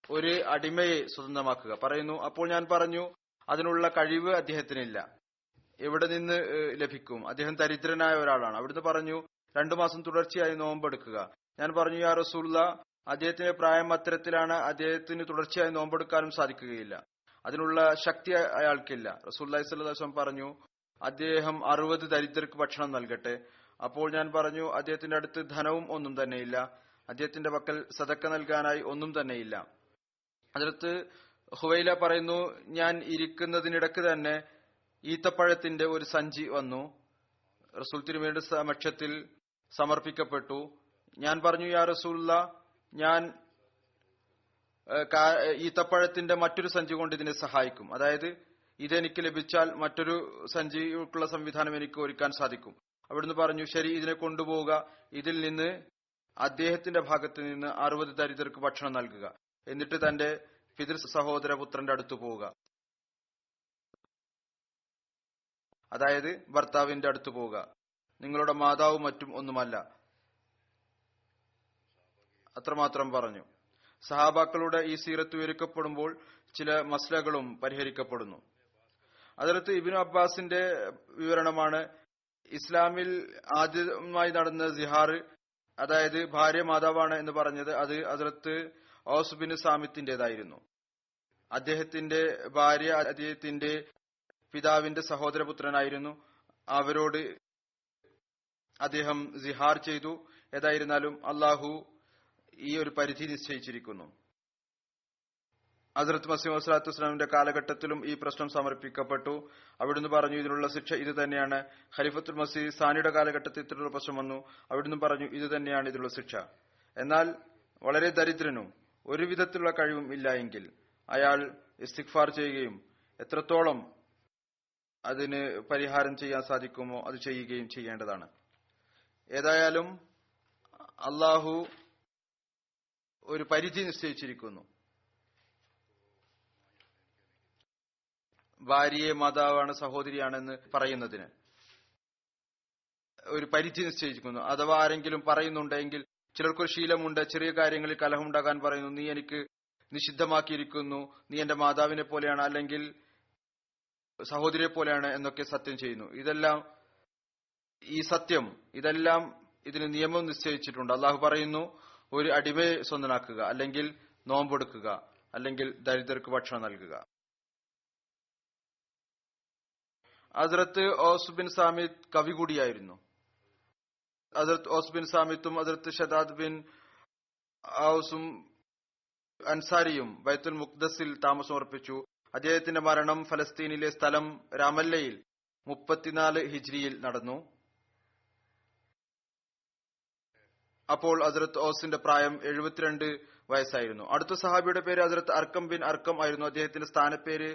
ഒരു അടിമയെ സ്വതന്ത്രമാക്കുക പറയുന്നു. അപ്പോൾ ഞാൻ പറഞ്ഞു, അതിനുള്ള കഴിവ് അദ്ദേഹത്തിനില്ല, എവിടെ നിന്ന് ലഭിക്കും? അദ്ദേഹം ദരിദ്രനായ ഒരാളാണ്. അവിടുന്ന് പറഞ്ഞു, 2 മാസം തുടർച്ചയായി നോമ്പെടുക്കുക. ഞാൻ പറഞ്ഞു, യാ റസൂലുള്ളാഹ്, അദ്ദേഹത്തിന്റെ പ്രായം അത്തരത്തിലാണ്, അദ്ദേഹത്തിന് തുടർച്ചയായി നോമ്പെടുക്കാനും സാധിക്കുകയില്ല, അതിനുള്ള ശക്തി അയാൾക്കില്ല. റസൂലുള്ളാഹി സ്വല്ലല്ലാഹു അലൈഹി വസല്ലം പറഞ്ഞു, അദ്ദേഹം 60 ദരിദ്രർക്ക് ഭക്ഷണം നൽകട്ടെ. അപ്പോൾ ഞാൻ പറഞ്ഞു, അദ്ദേഹത്തിന്റെ അടുത്ത് ധനവും ഒന്നും തന്നെയില്ല, അദ്ദേഹത്തിന്റെ പക്കൽ സദക്ക നൽകാനായി ഒന്നും തന്നെയില്ല. അതിലത്ത് ഹുവൈല പറയുന്നു, ഞാൻ ഇരിക്കുന്നതിനിടക്ക് തന്നെ ഈത്തപ്പഴത്തിന്റെ ഒരു സഞ്ചി വന്നു, റസൂൽ തിരുമേനിയുടെ സമക്ഷത്തിൽ സമർപ്പിക്കപ്പെട്ടു. ഞാൻ പറഞ്ഞു, യാ റസൂലുള്ളാഹ്, ഞാൻ ഈത്തപ്പഴത്തിന്റെ മറ്റൊരു സഞ്ചി കൊണ്ട് ഇതിനെ സഹായിക്കും, അതായത് ഇതെനിക്ക് ലഭിച്ചാൽ മറ്റൊരു സഞ്ചിക്കുള്ള സംവിധാനം എനിക്ക് ഒരുക്കാൻ സാധിക്കും. അവിടുന്ന് പറഞ്ഞു, ശരി, ഇതിനെ കൊണ്ടുപോവുക, ഇതിൽ നിന്ന് അദ്ദേഹത്തിന്റെ ഭാഗത്ത് നിന്ന് 60 ദരിദ്രർക്ക് ഭക്ഷണം നൽകുക, എന്നിട്ട് തന്റെ പിതൃ സഹോദര പുത്രന്റെ അടുത്ത് പോവുക. അതായത് ഭർത്താവിന്റെ അടുത്ത് പോവുക. നിങ്ങളുടെ മാതാവും മറ്റും ഒന്നുമല്ല. അത്രമാത്രം പറഞ്ഞു. സഹാബാക്കളുടെ ഈ സീറത്ത് വിവരിക്കപ്പെടുമ്പോൾ ചില മസ്ലകളും പരിഹരിക്കപ്പെടുന്നു. ഹദ്റത്ത് ഇബ്നു അബ്ബാസിന്റെ വിവരണമാണ് ഇസ്ലാമിൽ ആദ്യമായി നടന്ന സിഹാർ, അതായത് ഭാര്യ മാതാവാണ് എന്ന് പറഞ്ഞത്, അത് ഹദ്റത്ത് ഔസ് ബിൻ സാമിത്തിന്റേതായിരുന്നു. അദ്ദേഹത്തിന്റെ ഭാര്യ അദ്ദേഹത്തിന്റെ പിതാവിന്റെ സഹോദരപുത്രനായിരുന്നു. അവരോട് അദ്ദേഹം സിഹാർ ചെയ്തു. ഏതായിരുന്നാലും അള്ളാഹു ഈ ഒരു പരിധി നിശ്ചയിച്ചിരിക്കുന്നു. ഹദ്റത്ത് മസീഹ് മൗഊദ് സ്വല്ലല്ലാഹു അലൈഹി വസല്ലമയുടെ കാലഘട്ടത്തിലും ഈ പ്രശ്നം സമർപ്പിക്കപ്പെട്ടു. അവിടുന്ന് പറഞ്ഞു ഇതിനുള്ള ശിക്ഷ ഇത് തന്നെയാണ്. ഖലീഫത്തുൽ മസീഹ് സാനിയുടെ കാലഘട്ടത്തിൽ ഇത്തരത്തിലുള്ള പ്രശ്നം വന്നു. അവിടുന്ന് പറഞ്ഞു ഇത് തന്നെയാണ് ഇതിനുള്ള ശിക്ഷ. എന്നാൽ വളരെ ദരിദ്രനും ഒരു വിധത്തിലുള്ള കഴിവും ഇല്ല എങ്കിൽ അയാൾ ഇസ്തിഗ്ഫാർ ചെയ്യുകയും എത്രത്തോളം അതിന് പരിഹാരം ചെയ്യാൻ സാധിക്കുമോ അത് ചെയ്യുകയും ചെയ്യേണ്ടതാണ്. ഏതായാലും അള്ളാഹു ഒരു പരിധി നിശ്ചയിച്ചിരിക്കുന്നു. ഭാര്യയെ മാതാവാണ് സഹോദരിയാണെന്ന് പറയുന്നതിന് ഒരു പരിധി നിശ്ചയിച്ചിരിക്കുന്നു. അഥവാ ആരെങ്കിലും പറയുന്നുണ്ടെങ്കിൽ, ചിലർക്കൊരു ശീലമുണ്ട്, ചെറിയ കാര്യങ്ങളിൽ കലഹമുണ്ടാകാൻ പറയുന്നു, നീ എനിക്ക് നിഷിദ്ധമാക്കിയിരിക്കുന്നു, നീ എന്റെ മാതാവിനെ പോലെയാണ് അല്ലെങ്കിൽ സഹോദരിയെ പോലെയാണ് എന്നൊക്കെ സത്യം ചെയ്യുന്നു. ഇതെല്ലാം ഇതിന് നിയമം നിശ്ചയിച്ചിട്ടുണ്ട്. അള്ളാഹു പറയുന്നു, ഒരു അടിമയെ സ്വന്തനാക്കുക, അല്ലെങ്കിൽ നോമ്പെടുക്കുക, അല്ലെങ്കിൽ ദരിദ്രർക്ക് ഭക്ഷണം നൽകുക. ഹദ്റത്ത് ഔസ് ബിൻ സാമിത്ത് കവി കൂടിയായിരുന്നു. ഹദ്റത്ത് ഔസ് ബിൻ സാമിത്തും ഹദ്റത്ത് ഷദാദ് ബിൻ ഔസും അൻസാരിയും ബൈത്തുൽ മുഖ്ദസിൽ താമസമർപ്പിച്ചു. അദ്ദേഹത്തിന്റെ മരണം ഫലസ്തീനിലെ സ്ഥലം രാമല്ലയിൽ 34 ഹിജ്രിയിൽ നടന്നു. അപ്പോൾ ഹദ്റത്ത് ഔസിന്റെ പ്രായം 72 വയസ്സായിരുന്നു. അടുത്ത സഹാബിയുടെ പേര് ഹദ്റത്ത് അർക്കം ബിൻ അർക്കം ആയിരുന്നു. അദ്ദേഹത്തിന്റെ സ്ഥാനപ്പേര്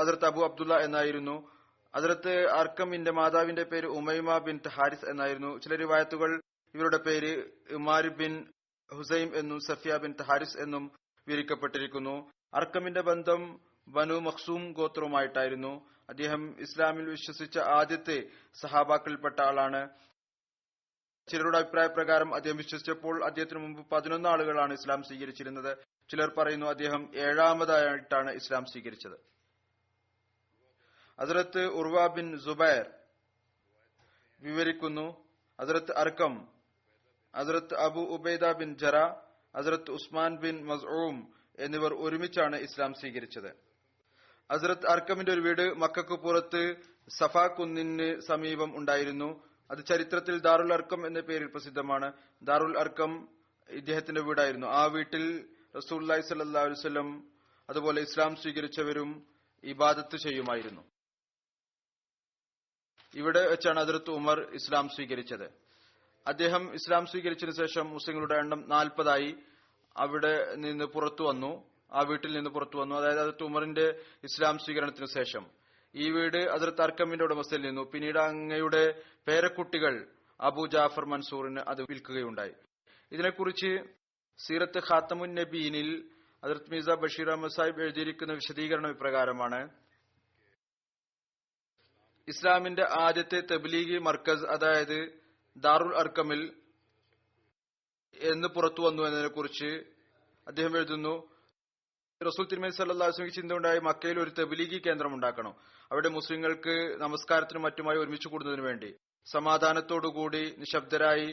ഹദ്റത്ത് അബു അബ്ദുള്ള എന്നായിരുന്നു. ഹദ്റത്ത് അർക്കമിന്റെ മാതാവിന്റെ പേര് ഉമൈമ ബിൻ ഹാരിസ് എന്നായിരുന്നു. ചില റിവായത്തുകൾ ഇവരുടെ പേര് ഉമാർ ബിൻ ഹുസൈം എന്നും സഫിയ ബിൻ ഹാരിസ് എന്നും വിവരിക്കപ്പെട്ടിരിക്കുന്നു. അർക്കമിന്റെ ബന്ധം ബനു മഖ്സൂം ഗോത്രവുമായിട്ടായിരുന്നു. അദ്ദേഹം ഇസ്ലാമിൽ വിശ്വസിച്ച ആദ്യത്തെ സഹാബാക്കളിൽപ്പെട്ട ആളാണ്. ചിലരുടെ അഭിപ്രായ പ്രകാരം അദ്ദേഹം വിശ്വസിച്ചപ്പോൾ അദ്ദേഹത്തിന് മുമ്പ് 11 ആളുകളാണ് ഇസ്ലാം സ്വീകരിച്ചിരുന്നത്. ചിലർ പറയുന്നു അദ്ദേഹം 7ാമതായിട്ടാണ് ഇസ്ലാം സ്വീകരിച്ചത്. ഹദ്റത്ത് ഉർവ ബിൻ സുബൈർ വിവരിക്കുന്നു, ഹദ്റത്ത് അർക്കം, ഹദ്റത്ത് അബു ഉബൈദ ബിൻ ജറ, ഹദ്റത്ത് ഉസ്മാൻ ബിൻ മസ്ഊം എന്നിവർ ഒരുമിച്ചാണ് ഇസ്ലാം സ്വീകരിച്ചത്. ഹദ്റത്ത് അർക്കമിന്റെ ഒരു വീട് മക്കക്ക് പുറത്ത് സഫാ കുന്നിന് സമീപം ഉണ്ടായിരുന്നു. അത് ചരിത്രത്തിൽ ദാറുൽ അർക്കം എന്ന പേരിൽ പ്രസിദ്ധമാണ്. ദാറുൽ അർക്കം ഇദ്ദേഹത്തിന്റെ വീടായിരുന്നു. ആ വീട്ടിൽ റസൂലുള്ളാഹി സ്വല്ലല്ലാഹു അലൈഹി വസല്ലം അതുപോലെ ഇസ്ലാം സ്വീകരിച്ചവരും ഇബാദത്ത് ചെയ്യുമായിരുന്നു. ഇവിടെ വെച്ചാണ് ഹദ്റത്ത് ഉമർ ഇസ്ലാം സ്വീകരിച്ചത്. അദ്ദേഹം ഇസ്ലാം സ്വീകരിച്ചതിനു ശേഷം മുസ്ലിങ്ങളുടെ എണ്ണം 40ആയി അവിടെ നിന്ന് പുറത്തു വന്നു. ആ വീട്ടിൽ നിന്ന് പുറത്തു വന്നു. അതായത് ഹദ്റത്ത് ഉമറിന്റെ ഇസ്ലാം സ്വീകരണത്തിന് ശേഷം ഈ വീട് ഹദ്റത്ത് അർക്കമിന്റെ ഉടമസ്ഥയിൽ നിന്നു. പിന്നീട് അങ്ങയുടെ പേരക്കുട്ടികൾ അബു ജാഫർ മൻസൂറിന് അത് വിൽക്കുകയുണ്ടായി. ഇതിനെക്കുറിച്ച് സീറത്ത് ഖാത്തമുൻ നബീനിൽ ഹദ്റത്ത് മിർസ ബഷീർ അഹമ്മദ് സാഹിബ് എഴുതിയിരിക്കുന്ന വിശദീകരണം ഇപ്രകാരമാണ്: ഇസ്ലാമിന്റെ ആദ്യത്തെ തബ്ലീഗി മർക്കസ്, അതായത് ദാറുൽ അർക്കമിൽ എന്ന് പുറത്തു വന്നു എന്നതിനെ കുറിച്ച് അദ്ദേഹം എഴുതുന്നു, റസൂൽ തിരുമേനി സല്ലല്ലാഹു അലൈഹി വസല്ലം ചിന്ത ഉണ്ടായി മക്കയിൽ ഒരു തബ്ലീഗി കേന്ദ്രം ഉണ്ടാക്കണം. അവിടെ മുസ്ലിങ്ങൾക്ക് നമസ്കാരത്തിനും മറ്റുമായി ഒരുമിച്ച് കൂടുന്നതിന് വേണ്ടി സമാധാനത്തോടുകൂടി നിശബ്ദരായി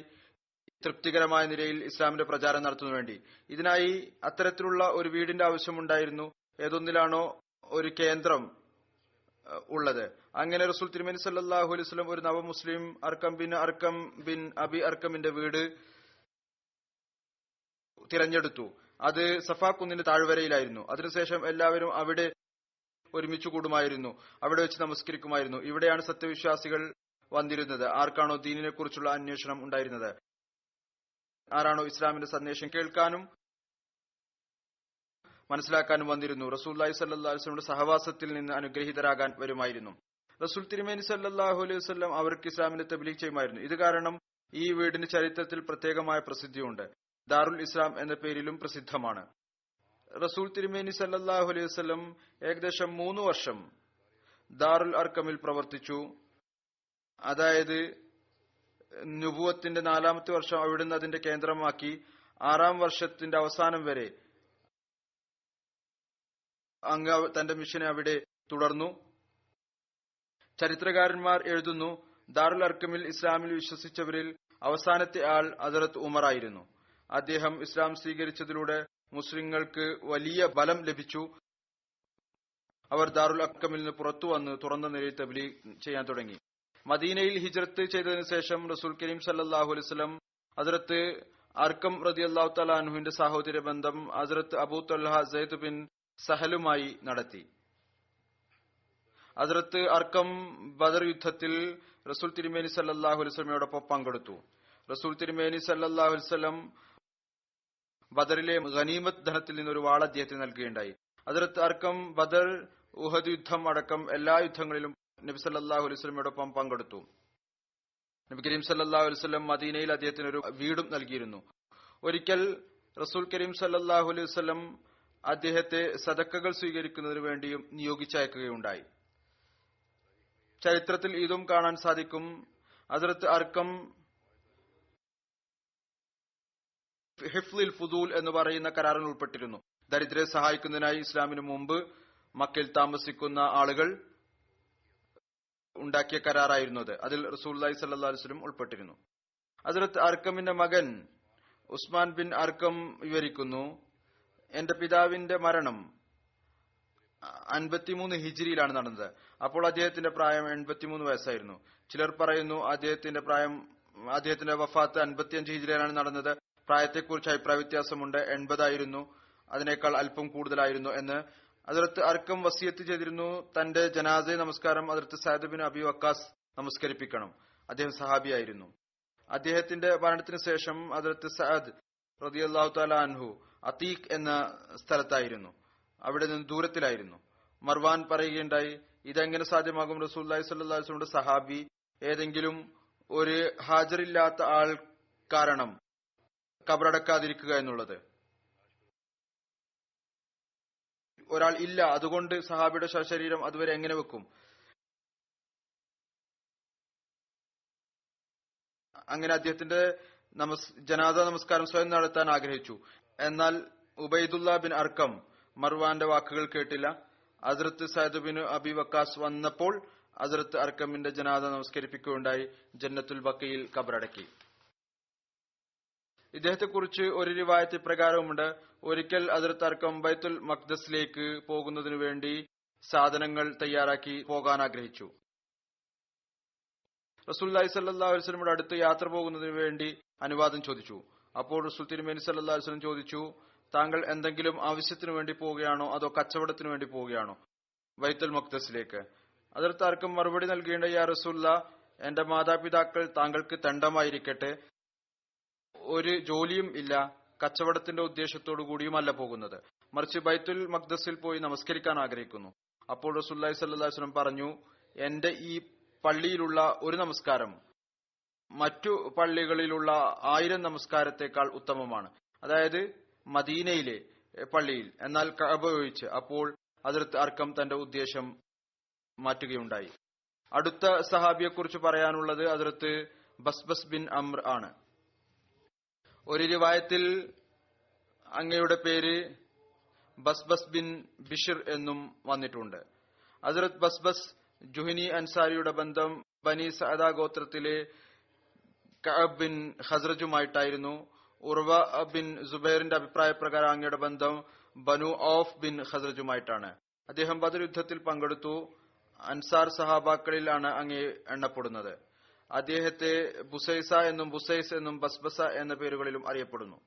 തൃപ്തികരമായ നിലയിൽ ഇസ്ലാമിന്റെ പ്രചാരം നടത്തുന്നതിനു വേണ്ടി. ഇതിനായി അത്തരത്തിലുള്ള ഒരു വീടിന്റെ ആവശ്യമുണ്ടായിരുന്നു. ഏതൊന്നിലാണോ ഒരു കേന്ദ്രം ഉള്ളത്. അങ്ങനെ റസൂൽ തിരുമേനി സല്ലല്ലാഹു അലൈഹി വസല്ലം ഒരു നവ മുസ്ലിം അർക്കം ബിൻ അബി അർക്കമിന്റെ വീട് തിരഞ്ഞെടുത്തു. അത് സഫാ കുന്നിന്റെ താഴ്വരയിലായിരുന്നു. അതിനുശേഷം എല്ലാവരും അവിടെ ഒരുമിച്ച് കൂടുമായിരുന്നു, അവിടെ വെച്ച് നമസ്കരിക്കുമായിരുന്നു. ഇവിടെയാണ് സത്യവിശ്വാസികൾ വന്നിരുന്നത്. ആർക്കാണോ ദീനിനെ കുറിച്ചുള്ള അന്വേഷണം ഉണ്ടായിരുന്നത്, ആരാണോ ഇസ്ലാമിന്റെ സന്ദേശം കേൾക്കാനും മനസ്സിലാക്കാനും വന്നിരുന്നു, റസൂലുള്ളാഹി സ്വല്ലല്ലാഹു അലൈഹി വസല്ലമയുടെ സഹവാസത്തിൽ നിന്ന് അനുഗ്രഹീതരാകാൻ വരുമായിരുന്നു. റസൂൽ തിരുമേനി സല്ലല്ലാഹു അലൈഹി വസല്ലം അവർക്ക് ഇസ്ലാമിന്റെ തബ്ലീഗ് ചെയ്യുമായിരുന്നു. ഇത് കാരണം ഈ വീടിന് ചരിത്രത്തിൽ പ്രത്യേകമായ പ്രസിദ്ധിയുണ്ട്. ദാറുൽ ഇസ്ലാം എന്ന പേരിലും പ്രസിദ്ധമാണ്. റസൂൽ തിരുമേനി സല്ലല്ലാഹു അലൈഹി വസല്ലം ഏകദേശം 3 വർഷം ദാറുൽ അർക്കമിൽ പ്രവർത്തിച്ചു. അതായത് നുബുവത്തിന്റെ 4-ാമത്തെ വർഷം അവിടുന്ന് അതിന്റെ കേന്ദ്രമാക്കി 6-ാം വർഷത്തിന്റെ അവസാനം വരെ അങ്ങ് തന്റെ മിഷനെ അവിടെ തുടർന്നു. ചരിത്രകാരന്മാർ എഴുതുന്നു, ദാറുൽ അർക്കമിൽ ഇസ്ലാമിൽ വിശ്വസിച്ചവരിൽ അവസാനത്തെ ആൾ ഹദ്റത്ത് ഉമർ ആയിരുന്നു. അദ്ദേഹം ഇസ്ലാം സ്വീകരിച്ചതിലൂടെ മുസ്ലിങ്ങൾക്ക് വലിയ ബലം ലഭിച്ചു. അവർ ദാറുൽ അർക്കമിൽ നിന്ന് പുറത്തു വന്ന് തുറന്ന നിലയിൽ തബ്ലീഗ് ചെയ്യാൻ തുടങ്ങി. മദീനയിൽ ഹിജ്റത്ത് ചെയ്തതിനു ശേഷം റസൂൽ കരീം സല്ലല്ലാഹു അലൈഹി വസല്ലം ഹദ്റത്ത് അർക്കം റളിയല്ലാഹു തആല അൻഹുവിന്റെ സഹോദര ബന്ധം ഹദ്റത്ത് അബൂ തൽഹ സയ്യിദ് ബിൻ സഹലുമായി നടത്തി. ഹദ്റത്ത് അർക്കം ബദർ യുദ്ധത്തിൽ റസൂൽ തിരുമേനി സല്ലല്ലാഹു അലൈഹി വസല്ലമയോടൊപ്പം പങ്കെടുത്തു. റസൂൽ തിരുമേനി സല്ലല്ലാഹു അലൈഹി വസല്ലം ബദറിലെ ഗനീമത്ത് ധനത്തിൽ നിന്നൊരു വാൾ അദ്ദേഹത്തിന് നൽകുകയുണ്ടായി. ഹദ്റത്ത് അർക്കം ബദർ, ഉഹദ് യുദ്ധം അടക്കം എല്ലാ യുദ്ധങ്ങളിലും നബി സല്ലല്ലാഹു അലൈഹി വസല്ലമയോടൊപ്പം പങ്കെടുത്തു. നബി കരീം സല്ലല്ലാഹു അലൈഹി വസല്ലം മദീനയിൽ അദ്ദേഹത്തിന് ഒരു വീടും നൽകിയിരുന്നു. ഒരിക്കൽ റസൂൽ കരീം സല്ലല്ലാഹു അലൈഹി വസല്ലം അദ്ദേഹത്തെ സദക്കകൾ സ്വീകരിക്കുന്നതിന് വേണ്ടിയും നിയോഗിച്ചയക്കുകയുണ്ടായി. ചരിത്രത്തിൽ ഇതും കാണാൻ സാധിക്കും. ഹദ്റത്ത് അർക്കം ഹിഫ്ലുൽ ഫുദൂൽ എന്ന് പറയുന്ന കരാറിൽ ഉൾപ്പെട്ടിരുന്നു. ദരിദ്രരെ സഹായിക്കുന്നതിനായി ഇസ്ലാമിന് മുമ്പ് മക്കയിൽ താമസിക്കുന്ന ആളുകൾ ഉണ്ടാക്കിയ കരാറായിരുന്നു അത്. അതിൽ റസൂലുള്ളാഹി സ്വല്ലല്ലാഹു അലൈഹി വസല്ലം ഉൾപ്പെട്ടിരുന്നു. ഹദ്റത്ത് അർക്കമിന്റെ മകൻ ഉസ്മാൻ ബിൻ അർക്കം വിവരിക്കുന്നു, എന്റെ പിതാവിന്റെ മരണം 53 ഹിജ്രിയിലാണ് നടന്നത്. അപ്പോൾ അദ്ദേഹത്തിന്റെ പ്രായം 83 വയസ്സായിരുന്നു. ചിലർ പറയുന്നു അദ്ദേഹത്തിന്റെ വഫാത്ത് 55 ഹിജ്രിയിലാണ് നടന്നത്. പ്രായത്തെക്കുറിച്ച് അഭിപ്രായ വ്യത്യാസമുണ്ട്. 80 ആയിരുന്നു, അതിനേക്കാൾ അല്പം കൂടുതലായിരുന്നു എന്ന്. ഹദ്റത്ത് അർക്കം വസിയത്ത് ചെയ്തിരുന്നു, തന്റെ ജനാസ നമസ്കാരം ഹദ്റത്ത് സഅദ് ബിൻ അബി വക്കാസ് നമസ്കരിപ്പിക്കണം. അദ്ദേഹം സഹാബിയായിരുന്നു. അദ്ദേഹത്തിന്റെ മരണത്തിന് ശേഷം ഹദ്റത്ത് സഅദ് റളിയല്ലാഹു തആല അൻഹു അതീഖ് എന്ന സ്ഥലത്തായിരുന്നു, അവിടെ നിന്ന് ദൂരത്തിലായിരുന്നു. മർവാൻ പറയുകയുണ്ടായി, ഇതെങ്ങനെ സാധ്യമാകും? റസൂലുള്ളാഹി സ്വല്ലല്ലാഹു അലൈഹി വസല്ലമയുടെ സഹാബി ഏതെങ്കിലും ഒരു ഹാജറില്ലാത്ത ആൾ കാരണം കബറടക്കാതിരിക്കുക എന്നുള്ളത്. ഒരാൾ ഇല്ല, അതുകൊണ്ട് സഹാബിയുടെ ശരീരം അതുവരെ എങ്ങനെ വെക്കും? അങ്ങനെ അദ്ദേഹത്തിന്റെ ജനാസ നമസ്കാരം സ്വയം നടത്താൻ ആഗ്രഹിച്ചു. എന്നാൽ ഉബൈദുല്ല ബിൻ അർക്കം മർവാന്റെ വാക്കുകൾ കേട്ടില്ല. ഹദ്റത്ത് സഅദ് ബിൻ അബി വക്കാസ് വന്നപ്പോൾ ഹദ്റത്ത് അർക്കമിന്റെ ജനാസ നമസ്കരിപ്പിക്കുകയുണ്ടായി. ജന്നത്തുൽ ബഖയിൽ കബറടക്കി. ഇദ്ദേഹത്തെക്കുറിച്ച് ഒരു റിവായത്ത് ഇപ്രകാരവുമുണ്ട്. ഒരിക്കൽ ഹദ്റത്ത് അർക്കം ബൈത്തുൽ മഖ്ദസിലേക്ക് പോകുന്നതിനു വേണ്ടി സാധനങ്ങൾ തയ്യാറാക്കി പോകാൻ ആഗ്രഹിച്ചു. റസൂലുള്ളാഹി സ്വല്ലല്ലാഹു അലൈഹി വസല്ലമയുടെ അടുത്ത് യാത്ര പോകുന്നതിന് വേണ്ടി അനുവാദം ചോദിച്ചു. അപ്പോൾ റസൂൽ തിരുമേനി സല്ലല്ലാഹു അലൈഹി വസല്ലം ചോദിച്ചു, താങ്കൾ എന്തെങ്കിലും ആവശ്യത്തിനു വേണ്ടി പോവുകയാണോ അതോ കച്ചവടത്തിനു വേണ്ടി പോവുകയാണോ ബൈത്തുൽ മഖ്ദസിലേക്ക്? ഹദ്റത്ത് അർക്കം മറുപടി നൽകേണ്ട, യാ റസൂലുള്ളാഹ്, എന്റെ മാതാപിതാക്കൾ താങ്കൾക്ക് ദണ്ഡമായിരിക്കട്ടെ, ഒരു ജോലിയും ഇല്ല, കച്ചവടത്തിന്റെ ഉദ്ദേശത്തോടു കൂടിയുമല്ല പോകുന്നത്, മറിച്ച് ബൈത്തുൽ മഖ്ദസിൽ പോയി നമസ്കരിക്കാൻ ആഗ്രഹിക്കുന്നു. അപ്പോൾ റസൂലുള്ളാഹി സ്വല്ലല്ലാഹു അലൈഹി വസല്ലം പറഞ്ഞു, എന്റെ ഈ പള്ളിയിലുള്ള ഒരു നമസ്കാരം മറ്റു പള്ളികളിലുള്ള 1000 നമസ്കാരത്തെക്കാൾ ഉത്തമമാണ്. അതായത് മദീനയിലെ പള്ളിയിൽ, എന്നാൽ കഅബ ഒഴിച്ച്. അപ്പോൾ ഹദ്റത്ത് അർക്കം തന്റെ ഉദ്ദേശം മാറ്റുകയുണ്ടായി. അടുത്ത സഹാബിയെക്കുറിച്ച് പറയാനുള്ളത് ഹദ്റത്ത് ബസ്ബസ് ബിൻ അംർ ആണ്. ഒരു റിവായത്തിൽ അങ്ങയുടെ പേര് ബസ്ബസ് ബിൻ ബിഷിർ എന്നും വന്നിട്ടുണ്ട്. ഹദ്റത്ത് ബസ്ബസ് ജുഹനി അൻസാരിയുടെ ബന്ധം ബനി സഅദ ഗോത്രത്തിലെ കഅബ് ബിൻ ഖസ്റജുമായിട്ടായിരുന്നു. ഉർവ ബിൻ സുബൈറിന്റെ അഭിപ്രായപ്രകാരം അങ്ങയുടെ ബന്ധം ബനു ഔഫ് ബിൻ ഖസ്റജുമായിട്ടാണ്. അദ്ദേഹം ബദർ യുദ്ധത്തിൽ പങ്കെടുത്തു. അൻസാർ സഹാബാക്കളിലാണ് അങ്ങേ എണ്ണപ്പെടുന്നത്. അദ്ദേഹത്തെ ബുസൈസ എന്നും ബുസൈസ് എന്നും ബസ്ബസ എന്ന പേരുകളിലും അറിയപ്പെടുന്നു.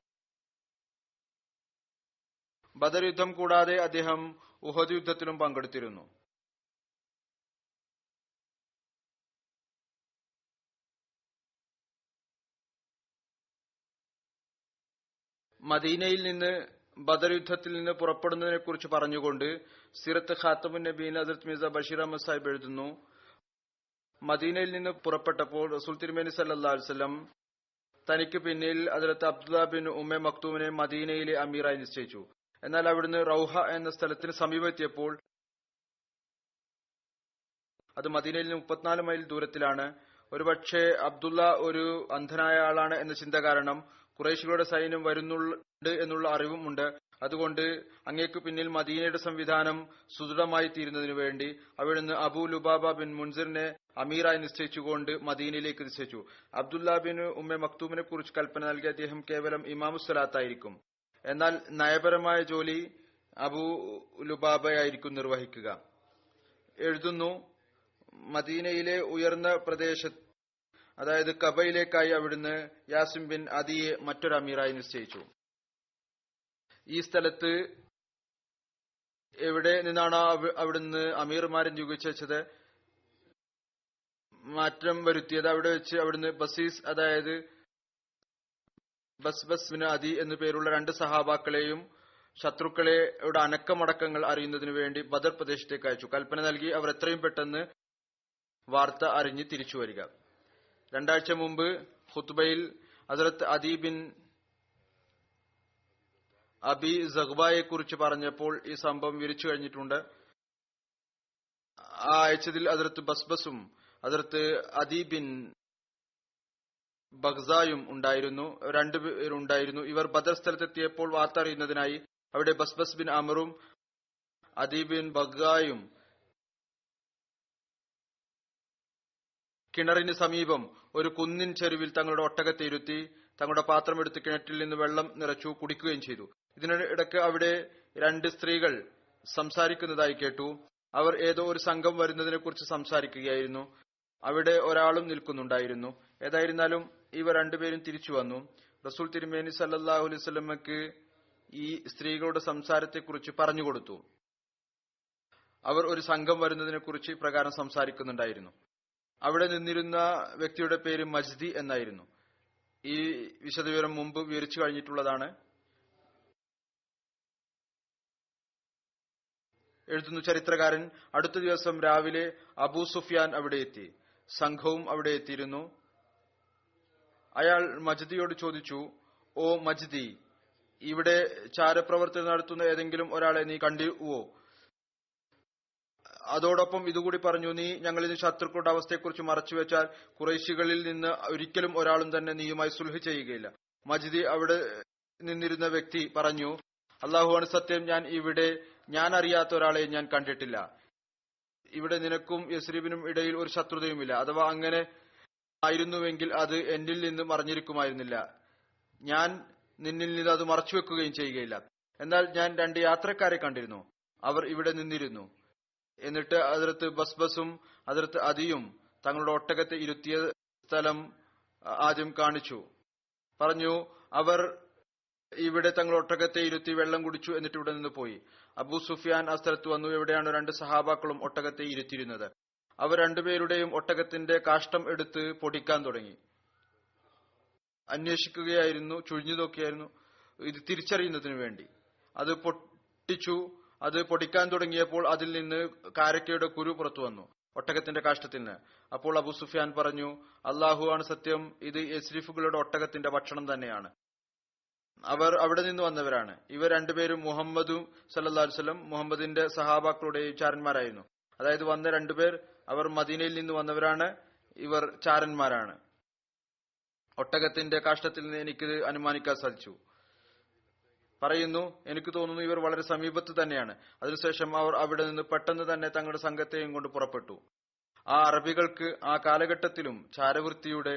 ബദർ യുദ്ധം കൂടാതെ അദ്ദേഹം ഉഹദ് യുദ്ധത്തിലും പങ്കെടുത്തിരുന്നു. മദീനയിൽ നിന്ന് ബദർ യുദ്ധത്തിൽ നിന്ന് പുറപ്പെടുന്നതിനെ കുറിച്ച് പറഞ്ഞുകൊണ്ട് സിറത്ത് ഖാത്തമുൻ നബീൻ ഹദ്റത്ത് മിർസ ബഷീർ അഹമ്മദ് സാഹിബ് എഴുതുന്നു, മദീനയിൽ നിന്ന് പുറപ്പെട്ടപ്പോൾ റസൂൽ തിരുമേനി സല്ലല്ലാഹു അലൈഹി വസല്ലം തനിക്ക് പിന്നിൽ ഹദ്റത്ത് അബ്ദുല്ല ബിൻ ഉമ്മ മക്തൂമിനെ മദീനയിലെ അമീറായി നിശ്ചയിച്ചു. എന്നാൽ അവിടുന്ന് റൗഹ എന്ന സ്ഥലത്തിന് സമീപമെത്തിയപ്പോൾ അത് മദീനയിൽ നിന്ന് 34 മൈൽ ദൂരത്തിലാണ്. ഒരുപക്ഷെ അബ്ദുള്ള ഒരു അന്ധനായ ആളാണ് എന്ന ചിന്ത കാരണം ഖുറൈശികളുടെ സൈന്യം വരുന്നുണ്ട് എന്നുള്ള അറിവുമുണ്ട്. അതുകൊണ്ട് അങ്ങേക്ക് പിന്നിൽ മദീനയുടെ സംവിധാനം സുദൃഢമായി തീരുന്നതിനു വേണ്ടി അവിടുന്ന് അബൂ ലുബാബ ബിൻ മുൻസിറിനെ അമീറായി നിശ്ചയിച്ചുകൊണ്ട് മദീനയിലേക്ക് നിശ്ചയിച്ചു. അബ്ദുല്ല ബിൻ ഉമ്മെ മക്തൂമിനെ കുറിച്ച് കൽപ്പന നൽകി അദ്ദേഹം കേവലം ഇമാമുസ്സലാത്തായിരിക്കും, എന്നാൽ നയപരമായ ജോലി അബൂ ലുബാബയായിരിക്കും നിർവഹിക്കുക. എഴുതുന്നു, മദീനയിലെ ഉയർന്ന പ്രദേശത്ത് അതായത് കബയിലേക്കായി അവിടുന്ന് യാസിം ബിൻ അദിയെ മറ്റൊരു അമീറായി നിശ്ചയിച്ചു. ഈ സ്ഥലത്ത് എവിടെ നിന്നാണോ അവിടുന്ന് അമീർമാരെ നിയോഗിച്ചത് മാറ്റം വരുത്തിയത്, അവിടെ വെച്ച് അവിടുന്ന് ബസീസ് അതായത് ബസ് ബിൻ അദി എന്നു പേരുള്ള 2 സഹാബാക്കളെയും ശത്രുക്കളുടെ അനക്കമടക്കങ്ങൾ അറിയുന്നതിനു വേണ്ടി ബദർ പ്രദേശത്തേക്ക് അയച്ചു. കൽപ്പന നൽകി അവർ എത്രയും പെട്ടെന്ന് വാർത്ത അറിഞ്ഞ് തിരിച്ചു വരിക. 2 ആഴ്ച മുമ്പ് ഖുത്ബയിൽ ഹസ്രത്ത് അദി ബിൻ അബി സഗ്ബയെ കുറിച്ച് പറഞ്ഞപ്പോൾ ഈ സംഭവം വിവരിച്ചു കഴിഞ്ഞിട്ടുണ്ട്. ആ അയച്ചതിൽ ഹസ്രത്ത് ബസ്ബസും ഹസ്രത്ത് അദി ബിൻ ബഗ്സായും ഉണ്ടായിരുന്നു. 2 പേരുണ്ടായിരുന്നു. ഇവർ ബദർ സ്ഥലത്തെത്തിയപ്പോൾ വാർത്ത അറിയുന്നതിനായി അവിടെ ബസ്ബസ് ബിൻ അമറും അദി ബിൻ ബഗ്സായും കിണറിന് സമീപം ഒരു കുന്നിൻ ചെരുവിൽ തങ്ങളുടെ ഒട്ടകത്തെ ഇരുത്തി തങ്ങളുടെ പാത്രമെടുത്ത് കിണറ്റിൽ നിന്ന് വെള്ളം നിറച്ചു കുടിക്കുകയും ചെയ്തു. ഇതിനിടയ്ക്ക് അവിടെ 2 സ്ത്രീകൾ സംസാരിക്കുന്നതായി കേട്ടു. അവർ ഏതോ ഒരു സംഘം വരുന്നതിനെ കുറിച്ച് സംസാരിക്കുകയായിരുന്നു. അവിടെ ഒരാളും നിൽക്കുന്നുണ്ടായിരുന്നു. ഏതായിരുന്നാലും ഇവർ 2 പേരും തിരിച്ചു വന്നു. റസൂൽ തിരുമേനി സല്ലല്ലാഹു അലൈഹി വസല്ലമക്ക് ഈ സ്ത്രീകളുടെ സംസാരത്തെക്കുറിച്ച് പറഞ്ഞുകൊടുത്തു. അവർ ഒരു സംഘം വരുന്നതിനെ കുറിച്ച് പ്രകാരം സംസാരിക്കുന്നുണ്ടായിരുന്നു. അവിടെ നിന്നിരുന്ന വ്യക്തിയുടെ പേര് മജ്ദി എന്നായിരുന്നു. ഈ വിശദവിവരം മുമ്പ് വിവരിച്ചു കഴിഞ്ഞിട്ടുള്ളതാണ്. എഴുതുന്നു ചരിത്രകാരൻ, അടുത്ത ദിവസം രാവിലെ അബൂ സുഫിയാൻ അവിടെ എത്തി. സംഘവും അവിടെ എത്തിയിരുന്നു. അയാൾ മജ്ദിയോട് ചോദിച്ചു, ഓ മജ്ദി, ഇവിടെ ചാരപ്രവർത്തനം നടത്തുന്ന ഏതെങ്കിലും ഒരാളെ നീ കണ്ടുവോ? അതോടൊപ്പം ഇതുകൂടി പറഞ്ഞു, നീ ഞങ്ങളിൽ ശത്രുക്കളുടെ അവസ്ഥയെക്കുറിച്ച് മറച്ചുവെച്ചാൽ ഖുറൈശികളിൽ നിന്ന് ഒരിക്കലും ഒരാളും തന്നെ നീയുമായി സുൽഹ് ചെയ്യുകയില്ല. മജ്ദി അവിടെ നിന്നിരുന്ന വ്യക്തി പറഞ്ഞു, അള്ളാഹുവാണ് സത്യം, ഞാൻ അറിയാത്ത ഒരാളെ ഞാൻ കണ്ടിട്ടില്ല. ഇവിടെ നിനക്കും യസ്രിബിനും ഇടയിൽ ഒരു ശത്രുതയുമില്ല. അഥവാ അങ്ങനെ ആയിരുന്നുവെങ്കിൽ അത് എന്നിൽ നിന്ന് മറഞ്ഞിരിക്കുമായിരുന്നില്ല. ഞാൻ നിന്നിൽ നിന്ന് അത് മറച്ചുവെക്കുകയും ചെയ്യുകയില്ല. എന്നാൽ ഞാൻ 2 യാത്രക്കാരെ കണ്ടിരുന്നു. അവർ ഇവിടെ നിന്നിരുന്നു. എന്നിട്ട് ഹദ്റത്ത് ബസ്ബസും ഹദ്റത്ത് അദിയും തങ്ങളുടെ ഒട്ടകത്തെ ഇരുത്തിയ സ്ഥലം ആദ്യം കാണിച്ചു. പറഞ്ഞു, അവർ ഇവിടെ തങ്ങളുടെ ഒട്ടകത്തെ ഇരുത്തി വെള്ളം കുടിച്ചു. എന്നിട്ട് ഇവിടെ നിന്ന് പോയി. അബൂ സുഫിയാൻ ആ സ്ഥലത്ത് വന്നു. എവിടെയാണ് 2 സഹാബാക്കളും ഒട്ടകത്തെ ഇരുത്തിയിരുന്നത്. അവർ 2 പേരുടെയും ഒട്ടകത്തിന്റെ കാഷ്ടം എടുത്ത് പൊടിക്കാൻ തുടങ്ങി. അന്വേഷിക്കുകയായിരുന്നു, ചുഴിഞ്ഞു നോക്കിയായിരുന്നു ഇത് തിരിച്ചറിയുന്നതിനു വേണ്ടി. അത് പൊട്ടിച്ചു. അത് പൊടിക്കാൻ തുടങ്ങിയപ്പോൾ അതിൽ നിന്ന് കാരക്കയുടെ കുരു പുറത്തു വന്നു, ഒട്ടകത്തിന്റെ കാഷ്ടത്തിൽ നിന്ന്. അപ്പോൾ അബൂ സുഫിയാൻ പറഞ്ഞു, അള്ളാഹു ആണ് സത്യം, ഇത് യസ്രിഫുകളുടെ ഒട്ടകത്തിന്റെ ഭക്ഷണം തന്നെയാണ്. അവർ അവിടെ നിന്ന് വന്നവരാണ്. ഇവർ 2 പേരും മുഹമ്മദും സല്ലല്ലാഹു അലൈഹി വസല്ലം മുഹമ്മദിന്റെ സഹാബാക്കളുടെ ചാരന്മാരായിരുന്നു. അതായത് വന്ന 2 പേർ അവർ മദീനയിൽ നിന്ന് വന്നവരാണ്. ഇവർ ചാരന്മാരാണ്. ഒട്ടകത്തിന്റെ കാഷ്ടത്തിൽ നിന്ന് എനിക്കിത് അനുമാനിക്കാൻ സാധിച്ചു. പറയുന്നു, എനിക്ക് തോന്നുന്നു ഇവർ വളരെ സമീപത്ത് തന്നെയാണ്. അതിനുശേഷം അവർ അവിടെ നിന്ന് പെട്ടെന്ന് തന്നെ തങ്ങളുടെ സംഘത്തെയും കൊണ്ട് പുറപ്പെട്ടു. ആ അറബികൾക്ക് ആ കാലഘട്ടത്തിലും ചാരവൃത്തിയുടെ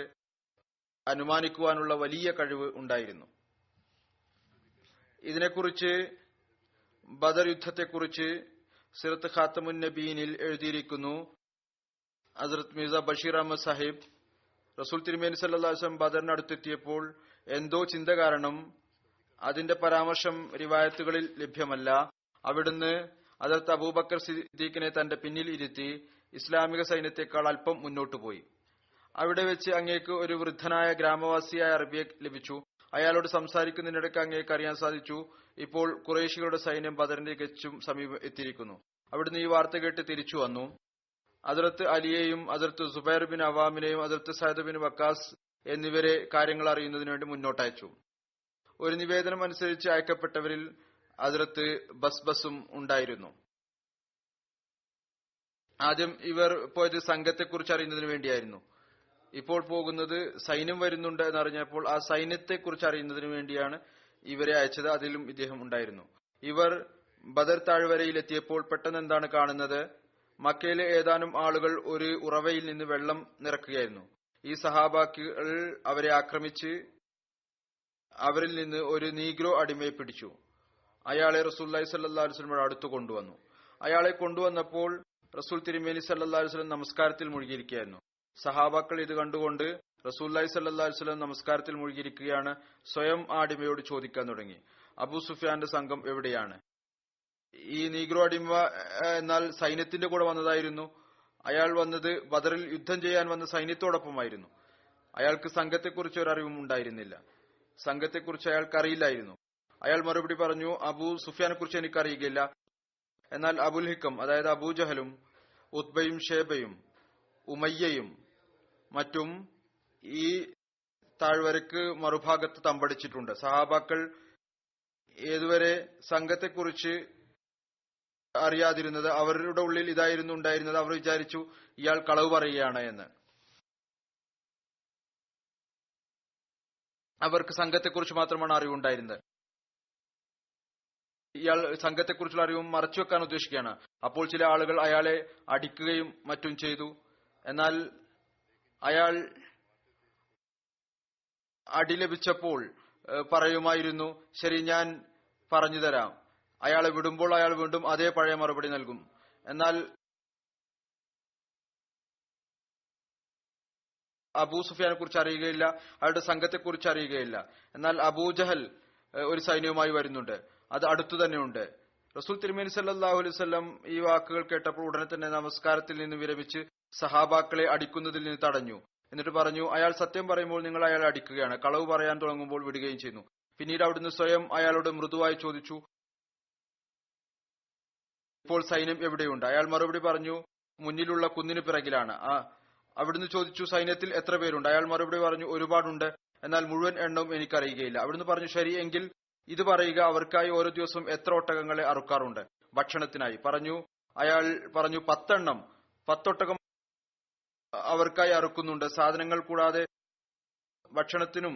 അനുമാനിക്കുവാനുള്ള വലിയ കഴിവ് ഉണ്ടായിരുന്നു. ഇതിനെക്കുറിച്ച് ബദർ യുദ്ധത്തെക്കുറിച്ച് സിറത്ത് ഖാത്തമുൻ നബീനിൽ എഴുതിയിരിക്കുന്നു. ഹസ്രത്ത് മിർസ ബഷീർ അഹമ്മദ് സാഹിബ് റസൂൽ തിരുമേനി സല്ലല്ലാഹു അലൈഹി വസല്ലം ബദറിനടുത്തെത്തിയപ്പോൾ എന്തോ ചിന്ത കാരണം അതിന്റെ പരാമർശം റിവായത്തുകളിൽ ലഭ്യമല്ല. അവിടുന്ന് ഹദ്റത്ത് അബൂബക്കർ സിദ്ദീഖിനെ തന്റെ പിന്നിൽ ഇരുത്തി ഇസ്ലാമിക സൈന്യത്തെക്കാൾ അല്പം മുന്നോട്ടു പോയി. അവിടെ വെച്ച് അങ്ങേക്ക് ഒരു വൃദ്ധനായ ഗ്രാമവാസിയായ അറബിയെ ലഭിച്ചു. അയാളോട് സംസാരിക്കുന്നതിനിടയ്ക്ക് അങ്ങേക്ക് അറിയാൻ സാധിച്ചു, ഇപ്പോൾ ഖുറൈശികളുടെ സൈന്യം ബദറിന്റെ തികച്ചും സമീപം എത്തിയിരിക്കുന്നു. അവിടുന്ന് ഈ വാർത്ത കേട്ട് തിരിച്ചു വന്നു. ഹദ്റത്ത് അലിയെയും ഹദ്റത്ത് സുബൈർ ബിൻ അവാമിനെയും ഹദ്റത്ത് സഅദ് ബിൻ വക്കാസ് എന്നിവരെ കാര്യങ്ങൾ അറിയുന്നതിന് വേണ്ടി മുന്നോട്ടയച്ചു. ഒരു നിവേദനം അനുസരിച്ച് അയക്കപ്പെട്ടവരിൽ ഹദ്റത്ത് ബസ്ബസും ഉണ്ടായിരുന്നു. ആദ്യം ഇവർ പോയത് സംഘത്തെക്കുറിച്ച് അറിയുന്നതിന് വേണ്ടിയായിരുന്നു. ഇപ്പോൾ പോകുന്നത് സൈന്യം വരുന്നുണ്ട് എന്നറിഞ്ഞപ്പോൾ ആ സൈന്യത്തെക്കുറിച്ച് അറിയുന്നതിന് വേണ്ടിയാണ് ഇവരെ അയച്ചത്. അതിലും ഇദ്ദേഹം ഉണ്ടായിരുന്നു. ഇവർ ബദർ താഴ്വരയിലെത്തിയപ്പോൾ പെട്ടെന്ന് എന്താണ് കാണുന്നത്? മക്കയിലെ ഏതാനും ആളുകൾ ഒരു ഉറവയിൽ നിന്ന് വെള്ളം നിറക്കുകയായിരുന്നു. ഈ സഹാബാക്കൾ അവരെ ആക്രമിച്ച് അവരിൽ നിന്ന് ഒരു നീഗ്രോ അടിമയെ പിടിച്ചു. അയാളെ റസൂലുള്ളാഹി സ്വല്ലല്ലാഹു അലൈഹി വസല്ലം അടുത്ത് കൊണ്ടുവന്നു. അയാളെ കൊണ്ടുവന്നപ്പോൾ റസൂൽ തിരുമേനി സല്ലല്ലാഹു അലൈഹി വസല്ലം നമസ്കാരത്തിൽ മുഴുകിയിരിക്കുകയായിരുന്നു. സഹാബാക്കൾ ഇത് കണ്ടുകൊണ്ട് റസൂലുള്ളാഹി സ്വല്ലല്ലാഹു അലൈഹി വസല്ലം നമസ്കാരത്തിൽ മുഴുകിയിരിക്കുകയാണ്. സ്വയം ആ അടിമയോട് ചോദിക്കാൻ തുടങ്ങി, അബൂ സുഫിയാന്റെ സംഘം എവിടെയാണ്? ഈ നീഗ്രോ അടിമ എന്നാൽ സൈന്യത്തിന്റെ കൂടെ വന്നതായിരുന്നു. അയാൾ വന്നത് ബദറിൽ യുദ്ധം ചെയ്യാൻ വന്ന സൈന്യത്തോടൊപ്പമായിരുന്നു. അയാൾക്ക് സംഘത്തെക്കുറിച്ച് ഒരറിവും ഉണ്ടായിരുന്നില്ല. സംഘത്തെക്കുറിച്ച് അയാൾക്ക് അറിയില്ലായിരുന്നു. അയാൾ മറുപടി പറഞ്ഞു, അബൂ സുഫിയാനെ കുറിച്ച് എനിക്കറിയുകയില്ല. എന്നാൽ അബുൽ ഹിക്കം, അതായത് അബൂജഹലും ഉത്ബയും ഷേബയും ഉമയ്യയും മറ്റും ഈ താഴ്വരക്ക് മറുഭാഗത്ത് തമ്പടിച്ചിട്ടുണ്ട്. സഹാബാക്കൾ ഏതുവരെ സംഘത്തെക്കുറിച്ച് അറിയാതിരുന്നത്, അവരുടെ ഉള്ളിൽ ഇതായിരുന്നു ഉണ്ടായിരുന്നത്. അവർ വിചാരിച്ചു ഇയാൾ കളവ് പറയുകയാണ് എന്ന്. അവർക്ക് സംഘത്തെക്കുറിച്ച് മാത്രമാണ് അറിവുണ്ടായിരുന്നത്. ഇയാൾ സംഘത്തെക്കുറിച്ചുള്ള അറിവും മറച്ചുവെക്കാൻ ഉദ്ദേശിക്കുകയാണ്. അപ്പോൾ ചില ആളുകൾ അയാളെ അടിക്കുകയും മറ്റും ചെയ്തു. എന്നാൽ അയാൾ അടി ലഭിച്ചപ്പോൾ പറയുമായിരുന്നു, ശരി ഞാൻ പറഞ്ഞു തരാം. അയാളെ വിടുമ്പോൾ അയാൾ വീണ്ടും അതേ പഴയ മറുപടി നൽകും. എന്നാൽ അബൂ സുഫിയാനെ കുറിച്ച് അറിയുകയില്ല, അയാളുടെ സംഘത്തെക്കുറിച്ച് അറിയുകയില്ല. എന്നാൽ അബൂജഹൽ ഒരു സൈന്യവുമായി വരുന്നുണ്ട്, അത് അടുത്തു തന്നെയുണ്ട്. റസൂൽ തിരുമേനി സല്ലല്ലാഹു അലൈഹി വസല്ലം ഈ വാക്കുകൾ കേട്ടപ്പോൾ ഉടനെ തന്നെ നമസ്കാരത്തിൽ നിന്ന് വിരമിച്ച് സഹാബാക്കളെ അടിക്കുന്നതിൽ നിന്ന് തടഞ്ഞു. എന്നിട്ട് പറഞ്ഞു, അയാൾ സത്യം പറയുമ്പോൾ നിങ്ങൾ അയാളെ അടിക്കുകയാണ്, കളവ് പറയാൻ തുടങ്ങുമ്പോൾ വിടുകയും ചെയ്യുന്നു. പിന്നീട് അവിടുന്ന് സ്വയം അയാളോട് മൃദുവായി ചോദിച്ചു, ഇപ്പോൾ സൈന്യം എവിടെയുണ്ട്? അയാൾ മറുപടി പറഞ്ഞു, മുന്നിലുള്ള കുന്നിന് പിറകിലാണ്. അവിടുന്ന് ചോദിച്ചു, സൈന്യത്തിൽ എത്ര പേരുണ്ട്? അയാൾ മറുപടി പറഞ്ഞു, ഒരുപാടുണ്ട്, എന്നാൽ മുഴുവൻ എണ്ണവും എനിക്കറിയുകയില്ല. അവിടുന്ന് പറഞ്ഞു, ശരി എങ്കിൽ ഇത് പറയുക, അവർക്കായി ഓരോ ദിവസവും എത്ര ഒട്ടകങ്ങളെ അറുക്കാറുണ്ട് ഭക്ഷണത്തിനായി? അയാൾ പറഞ്ഞു, 10 എണ്ണം. 10 ഒട്ടകം അവർക്കായി അറുക്കുന്നുണ്ട്. സാധനങ്ങൾ കൂടാതെ ഭക്ഷണത്തിനും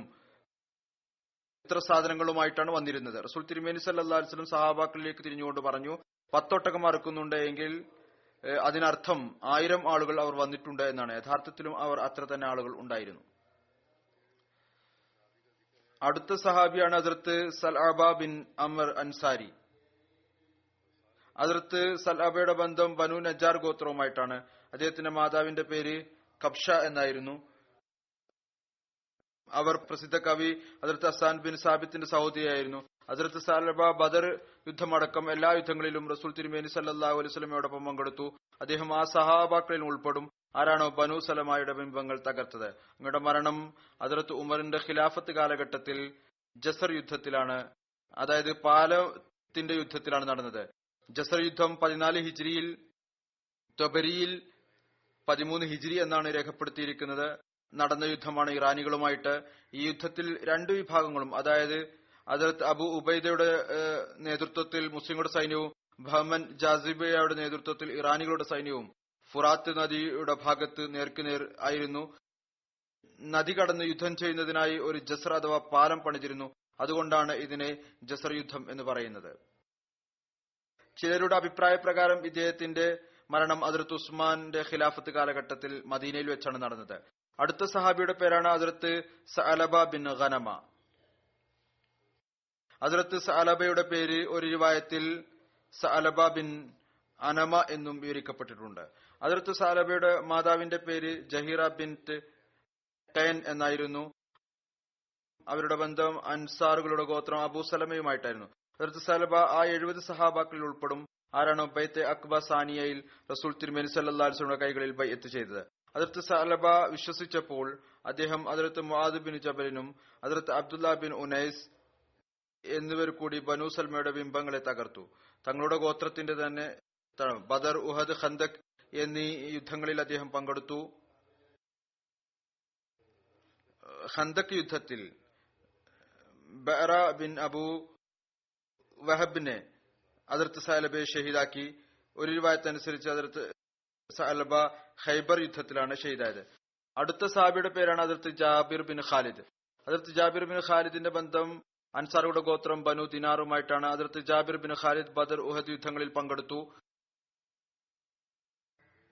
ഇത്ര സാധനങ്ങളുമായിട്ടാണ് വന്നിരുന്നത്. റസൂൽ തിരുമേനി സല്ലല്ലാഹു അലൈഹി വസല്ലം സഹാബാക്കളിലേക്ക് തിരിഞ്ഞുകൊണ്ട് പറഞ്ഞു, 10 ഒട്ടകം അറുക്കുന്നുണ്ട് എങ്കിൽ അതിനർത്ഥം 1000 ആളുകൾ അവർ വന്നിട്ടുണ്ട് എന്നാണ്. യഥാർത്ഥത്തിലും അവർ അത്ര തന്നെ ആളുകൾ ഉണ്ടായിരുന്നു. അടുത്ത സഹാബിയാണ് ഹസ്രത്ത് സൽഅബ ബിൻ അമർ അൻസാരി. ഹസ്രത്ത് സൽഅബയുടെ ബന്ധം ബനു നജ്ജാർ ഗോത്രവുമായിട്ടാണ്. അദ്ദേഹത്തിന്റെ മാതാവിന്റെ പേര് കബ്ഷ എന്നായിരുന്നു. അവർ പ്രസിദ്ധ കവി ഹസ്രത്ത് ഹസാൻ ബിൻ സാബിത്തിന്റെ സഹോദരിയായിരുന്നു. ഹസ്രത്ത് സൽഅബ ബദർ യുദ്ധമടക്കം എല്ലാ യുദ്ധങ്ങളിലും റസൂൽ തിരുമേനി സല്ലല്ലാഹു അലൈഹി വസല്ലമയോടൊപ്പം പങ്കെടുത്തു. അദ്ദേഹം ആ സഹാബാക്കളിൽ ഉൾപ്പെടും ആരാണോ ബനു സലമായുടെ ബിംബങ്ങൾ തകർത്തത്. അങ്ങയുടെ മരണം ഹസ്രത്ത് ഉമറിന്റെ ഖിലാഫത്ത് കാലഘട്ടത്തിൽ ജസർ യുദ്ധത്തിലാണ്, അതായത് പാലത്തിന്റെ യുദ്ധത്തിലാണ് നടന്നത്. ജസർ യുദ്ധം 14 ഹിജ്രിയിൽ, തൊബരിയിൽ 13 ഹിജ്രി എന്നാണ് രേഖപ്പെടുത്തിയിരിക്കുന്നത്. നടന്ന യുദ്ധമാണ് ഇറാനികളുമായിട്ട്. ഈ യുദ്ധത്തിൽ 2 വിഭാഗങ്ങളും, അതായത് ഹസ്രത്ത് അബു ഉബൈദയുടെ നേതൃത്വത്തിൽ മുസ്ലിങ്ങളുടെ സൈന്യവും ബഹ്മൻ ജാസിബയുടെ നേതൃത്വത്തിൽ ഇറാനികളുടെ സൈന്യവും ഫുറാത്ത് നദിയുടെ ഭാഗത്ത് നേർക്കുനേർ ആയിരുന്നു. നദി കടന്ന് യുദ്ധം ചെയ്യുന്നതിനായി ഒരു ജസർ അഥവാ പാലം പണിതിരുന്നു. അതുകൊണ്ടാണ് ഇതിനെ ജസർ യുദ്ധം എന്ന് പറയുന്നത്. ചിലരുടെ അഭിപ്രായ പ്രകാരം ഇദ്ദേഹത്തിന്റെ മരണം ഹസ്രത്ത് ഉസ്മാന്റെ ഖിലാഫത്ത് കാലഘട്ടത്തിൽ മദീനയിൽ വെച്ചാണ് നടന്നത്. അടുത്ത സഹാബിയുടെ പേരാണ് ഹസ്രത്ത് സഅലബ ബിൻ ഗനമ. ഹസ്രത്ത് സഅലബയുടെ പേര് ഒരു റിവായത്തിൽ സഅലബ ബിൻ അനമ എന്നും വിവരിക്കപ്പെട്ടിട്ടുണ്ട്. ഹസ്രത്ത് സഅലബയുടെ മാതാവിന്റെ പേര് ജഹീറ ബിൻത് ഖൈൻ എന്നായിരുന്നു. അവരുടെ ബന്ധം അൻസാറുകളുടെ ഗോത്രം അബൂ സലമയുമായിട്ടായിരുന്നു. ഹസ്രത്ത് സഅലബ ആ 70 സഹാബാക്കളിൽ ഉൾപ്പെടും ആരാണോ ബൈത്തെ അക്ബ സാനിയയിൽ റസൂൽ തിരുമേനി സല്ലല്ലാഹു അലൈഹി വസല്ലമയുടെ കൈകളിൽ ബൈഅത്ത് ചെയ്തത്. ഹസ്രത്ത് സഅലബ വിശ്വസിച്ചപ്പോൾ അദ്ദേഹം ഹസ്രത്ത് മുആദ് ബിൻ ജബലിനും ഹസ്രത്ത് അബ്ദുല്ല ബിൻ ഉനൈസ് എന്നിവർ കൂടി ബനു സൽമയുടെ ബിംബങ്ങളെ തകർത്തു. തങ്ങളുടെ ഗോത്രത്തിന്റെ തന്നെ ബദർ, ഉഹദ്, ഖന്ദക് എന്നീ യുദ്ധങ്ങളിൽ അദ്ദേഹം പങ്കെടുത്തു. ഖന്ദക് യുദ്ധത്തിൽ ബഅറ ബിൻ അബു വഹബിനെ ഹസ്രത്ത് സഅലബയെ ഷഹീദാക്കി. ഒരു റിവായത്ത് അനുസരിച്ച് ഹസ്രത്ത് സഅലബ ഖൈബർ യുദ്ധത്തിലാണ് ഷഹീദായത്. അടുത്ത സഹാബിയുടെ പേരാണ് ഹദ്റത്ത് ജാബിർ ബിൻ ഖാലിദ്. ഹദ്റത്ത് ജാബിർ ബിൻ ഖാലിദിന്റെ ബന്ധം അൻസാറുടെ ഗോത്രം ബനു ദിനാറുമായിട്ടാണ്. ഹദ്റത്ത് ജാബിർ ബിൻ ഖാലിദ് ബദർ, ഉഹദ് യുദ്ധങ്ങളിൽ പങ്കെടുത്തു.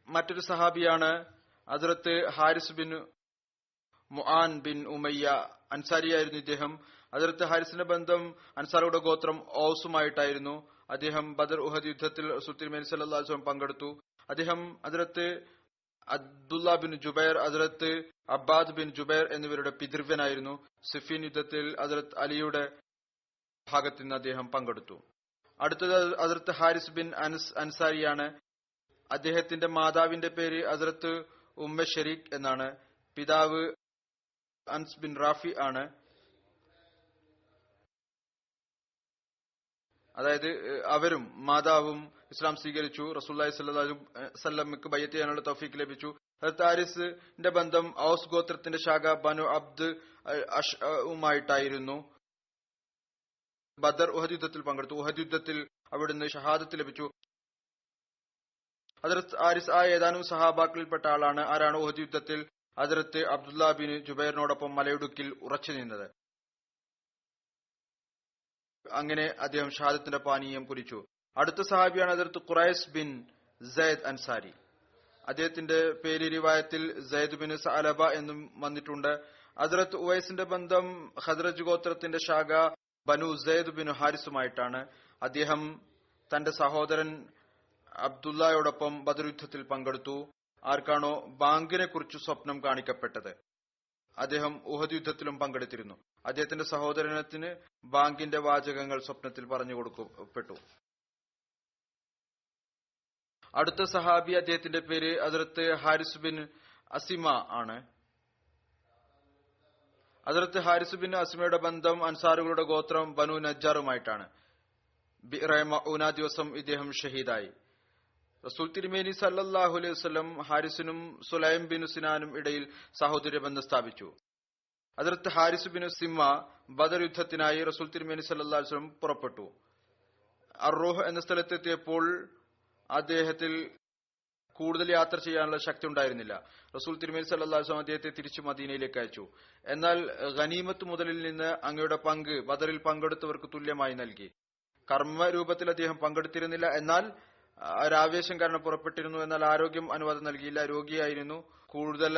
മറ്റൊരു സഹാബിയാണ് ഹദ്റത്ത് ഹാരിസ് ബിൻ മുആൻ ബിൻ ഉമയ്യ. അൻസാരിയായിരുന്നു ഇദ്ദേഹം. ഹദ്റത്ത് ഹാരിസിന്റെ ബന്ധം അൻസാറുടെ ഗോത്രം ഔസുമായിട്ടായിരുന്നു. അദ്ദേഹം ബദർ, ഉഹദ് യുദ്ധത്തിൽ റസൂൽ തിരുമേനി സല്ലല്ലാഹു അലൈഹി വസല്ലം പങ്കെടുത്തു. അദ്ദേഹം ഹദ്റത്ത് അബ്ദുല്ല ബിൻ ജുബൈർ, ഹദ്റത്ത് അബ്ബാദ് ബിൻ ജുബൈർ എന്നിവരുടെ പിതൃവ്യനായിരുന്നു. സിഫീൻ യുദ്ധത്തിൽ ഹദ്റത്ത് അലിയുടെ ഭാഗത്ത് നിന്ന് അദ്ദേഹം പങ്കെടുത്തു. അടുത്തത് ഹദ്റത്ത് ഹാരിസ് ബിൻ അനസ് അൻസാരിയാണ്. അദ്ദേഹത്തിന്റെ മാതാവിന്റെ പേര് ഹദ്റത്ത് ഉമ്മ ഷരീഖ് എന്നാണ്. പിതാവ് അൻസ് ബിൻ റാഫി ആണ്. അതായത് അവരും മാതാവും ഇസ്ലാം സ്വീകരിച്ചു. റസൂലുള്ളാഹി സ്വല്ലല്ലാഹു അലൈഹി വസല്ലമക്ക് ബൈഅത്ത് ചെയ്യാനുള്ള തൗഫീഖ് ലഭിച്ചു. ഹദ്റത്ത് ഹാരിസിന്റെ ബന്ധം ഔസ് ഗോത്രത്തിന്റെ ശാഖ ബനു അബ്ദ് അഷ്ഉമായിട്ടായിരുന്നു. ബദർ, ഉഹദ് യുദ്ധത്തിൽ പങ്കെടുത്തു. ഉഹദ് യുദ്ധത്തിൽ അവിടുന്ന് ഷഹാദത്ത് ലഭിച്ചു. ഹദ്റത്ത് ഹാരിസ് ആ ഏതാനും സഹാബാക്കളിൽപ്പെട്ട ആളാണ്. ആരാണ് ഉഹദ് യുദ്ധത്തിൽ ഹദ്റത്ത് അബ്ദുല്ല ബിൻ ജുബൈറിനോടൊപ്പം മലയിടുക്കിൽ ഉറച്ചു നിന്നത്. അങ്ങനെ അദ്ദേഹം ഷഹാദത്തിന്റെ പാനീയം കുടിച്ചു. അടുത്ത സഹാബിയാണ് ഹദ്റത്ത് ഖുറൈസ് ബിൻ സയ്ദ് അൻസാരി. അദ്ദേഹത്തിന്റെ പേര് റിവായത്തിൽ സയ്ദ് ബിൻ സഅലബ എന്നും വന്നിട്ടുണ്ട്. ഹദ്റത്ത് ഉവൈസിന്റെ ബന്ധം ഖദ്റജ് ഗോത്രത്തിന്റെ ശാഖ ബനു സയ്ദ് ബിൻ ഹാരിസുമായിട്ടാണ്. അദ്ദേഹം തന്റെ സഹോദരൻ അബ്ദുള്ളയോടൊപ്പം ബദർ യുദ്ധത്തിൽ പങ്കെടുത്തു. ആർക്കാണോ ബാങ്കിനെ കുറിച്ച് സ്വപ്നം കാണിക്കപ്പെട്ടത് അദ്ദേഹം ഉഹദ് യുദ്ധത്തിലും പങ്കെടുത്തിരുന്നു. അദ്ദേഹത്തിന്റെ സഹോദരത്തിന് ബാങ്കിന്റെ വാചകങ്ങൾ സ്വപ്നത്തിൽ പറഞ്ഞു കൊടുക്കപ്പെട്ടു. അടുത്ത സഹാബി, അദ്ദേഹത്തിന്റെ പേര് ഹദ്റത്ത് ഹാരിസ് ബിൻ അസിമ ആണ്. ഹദ്റത്ത് ഹാരിസ് ബിൻ അസിമയുടെ ബന്ധം അൻസാറുകളുടെ ഗോത്രം ബനു നജ്ജാറുമായിട്ടാണ്. ബിഅ്റ മഊന ദിവസം ഇദ്ദേഹം ഷഹീദായി. റസൂൽ തിരുമേനി സല്ലല്ലാഹു അലൈഹി വസല്ലം ഹാരിസിനും സുലൈം ബിൻ സിനാനും ഇടയിൽ സഹോദര്യ ബന്ധം സ്ഥാപിച്ചു. ഹദ്റത്ത് ഹാരിസ് ബിൻ സിമ്മ ബദർ യുദ്ധത്തിനായി റസൂൽ തിരുമേനി സല്ലല്ലാഹു അലൈഹി വസല്ലം പുറപ്പെട്ടു. അർറൂഹ് എന്ന സ്ഥലത്തെത്തിയപ്പോൾ അദ്ദേഹത്തിൽ കൂടുതൽ യാത്ര ചെയ്യാനുള്ള ശക്തി ഉണ്ടായിരുന്നില്ല. റസൂൽ തിരുമേനി സല്ലല്ലാഹു അലൈഹി വസല്ലം അദ്ദേഹത്തെ തിരിച്ചു മദീനയിലേക്ക് അയച്ചു. എന്നാൽ ഗനീമത്ത് മുതലിൽ നിന്ന് അങ്ങയുടെ പങ്ക് ബദറിൽ പങ്കെടുത്തവർക്ക് തുല്യമായി നൽകി. കർമ്മരൂപത്തിൽ അദ്ദേഹം പങ്കെടുത്തിരുന്നില്ല. എന്നാൽ ഒരാവേശം കാരണം പുറപ്പെട്ടിരുന്നു. എന്നാൽ ആരോഗ്യം അനുവാദം നൽകിയില്ല. രോഗിയായിരുന്നു. കൂടുതൽ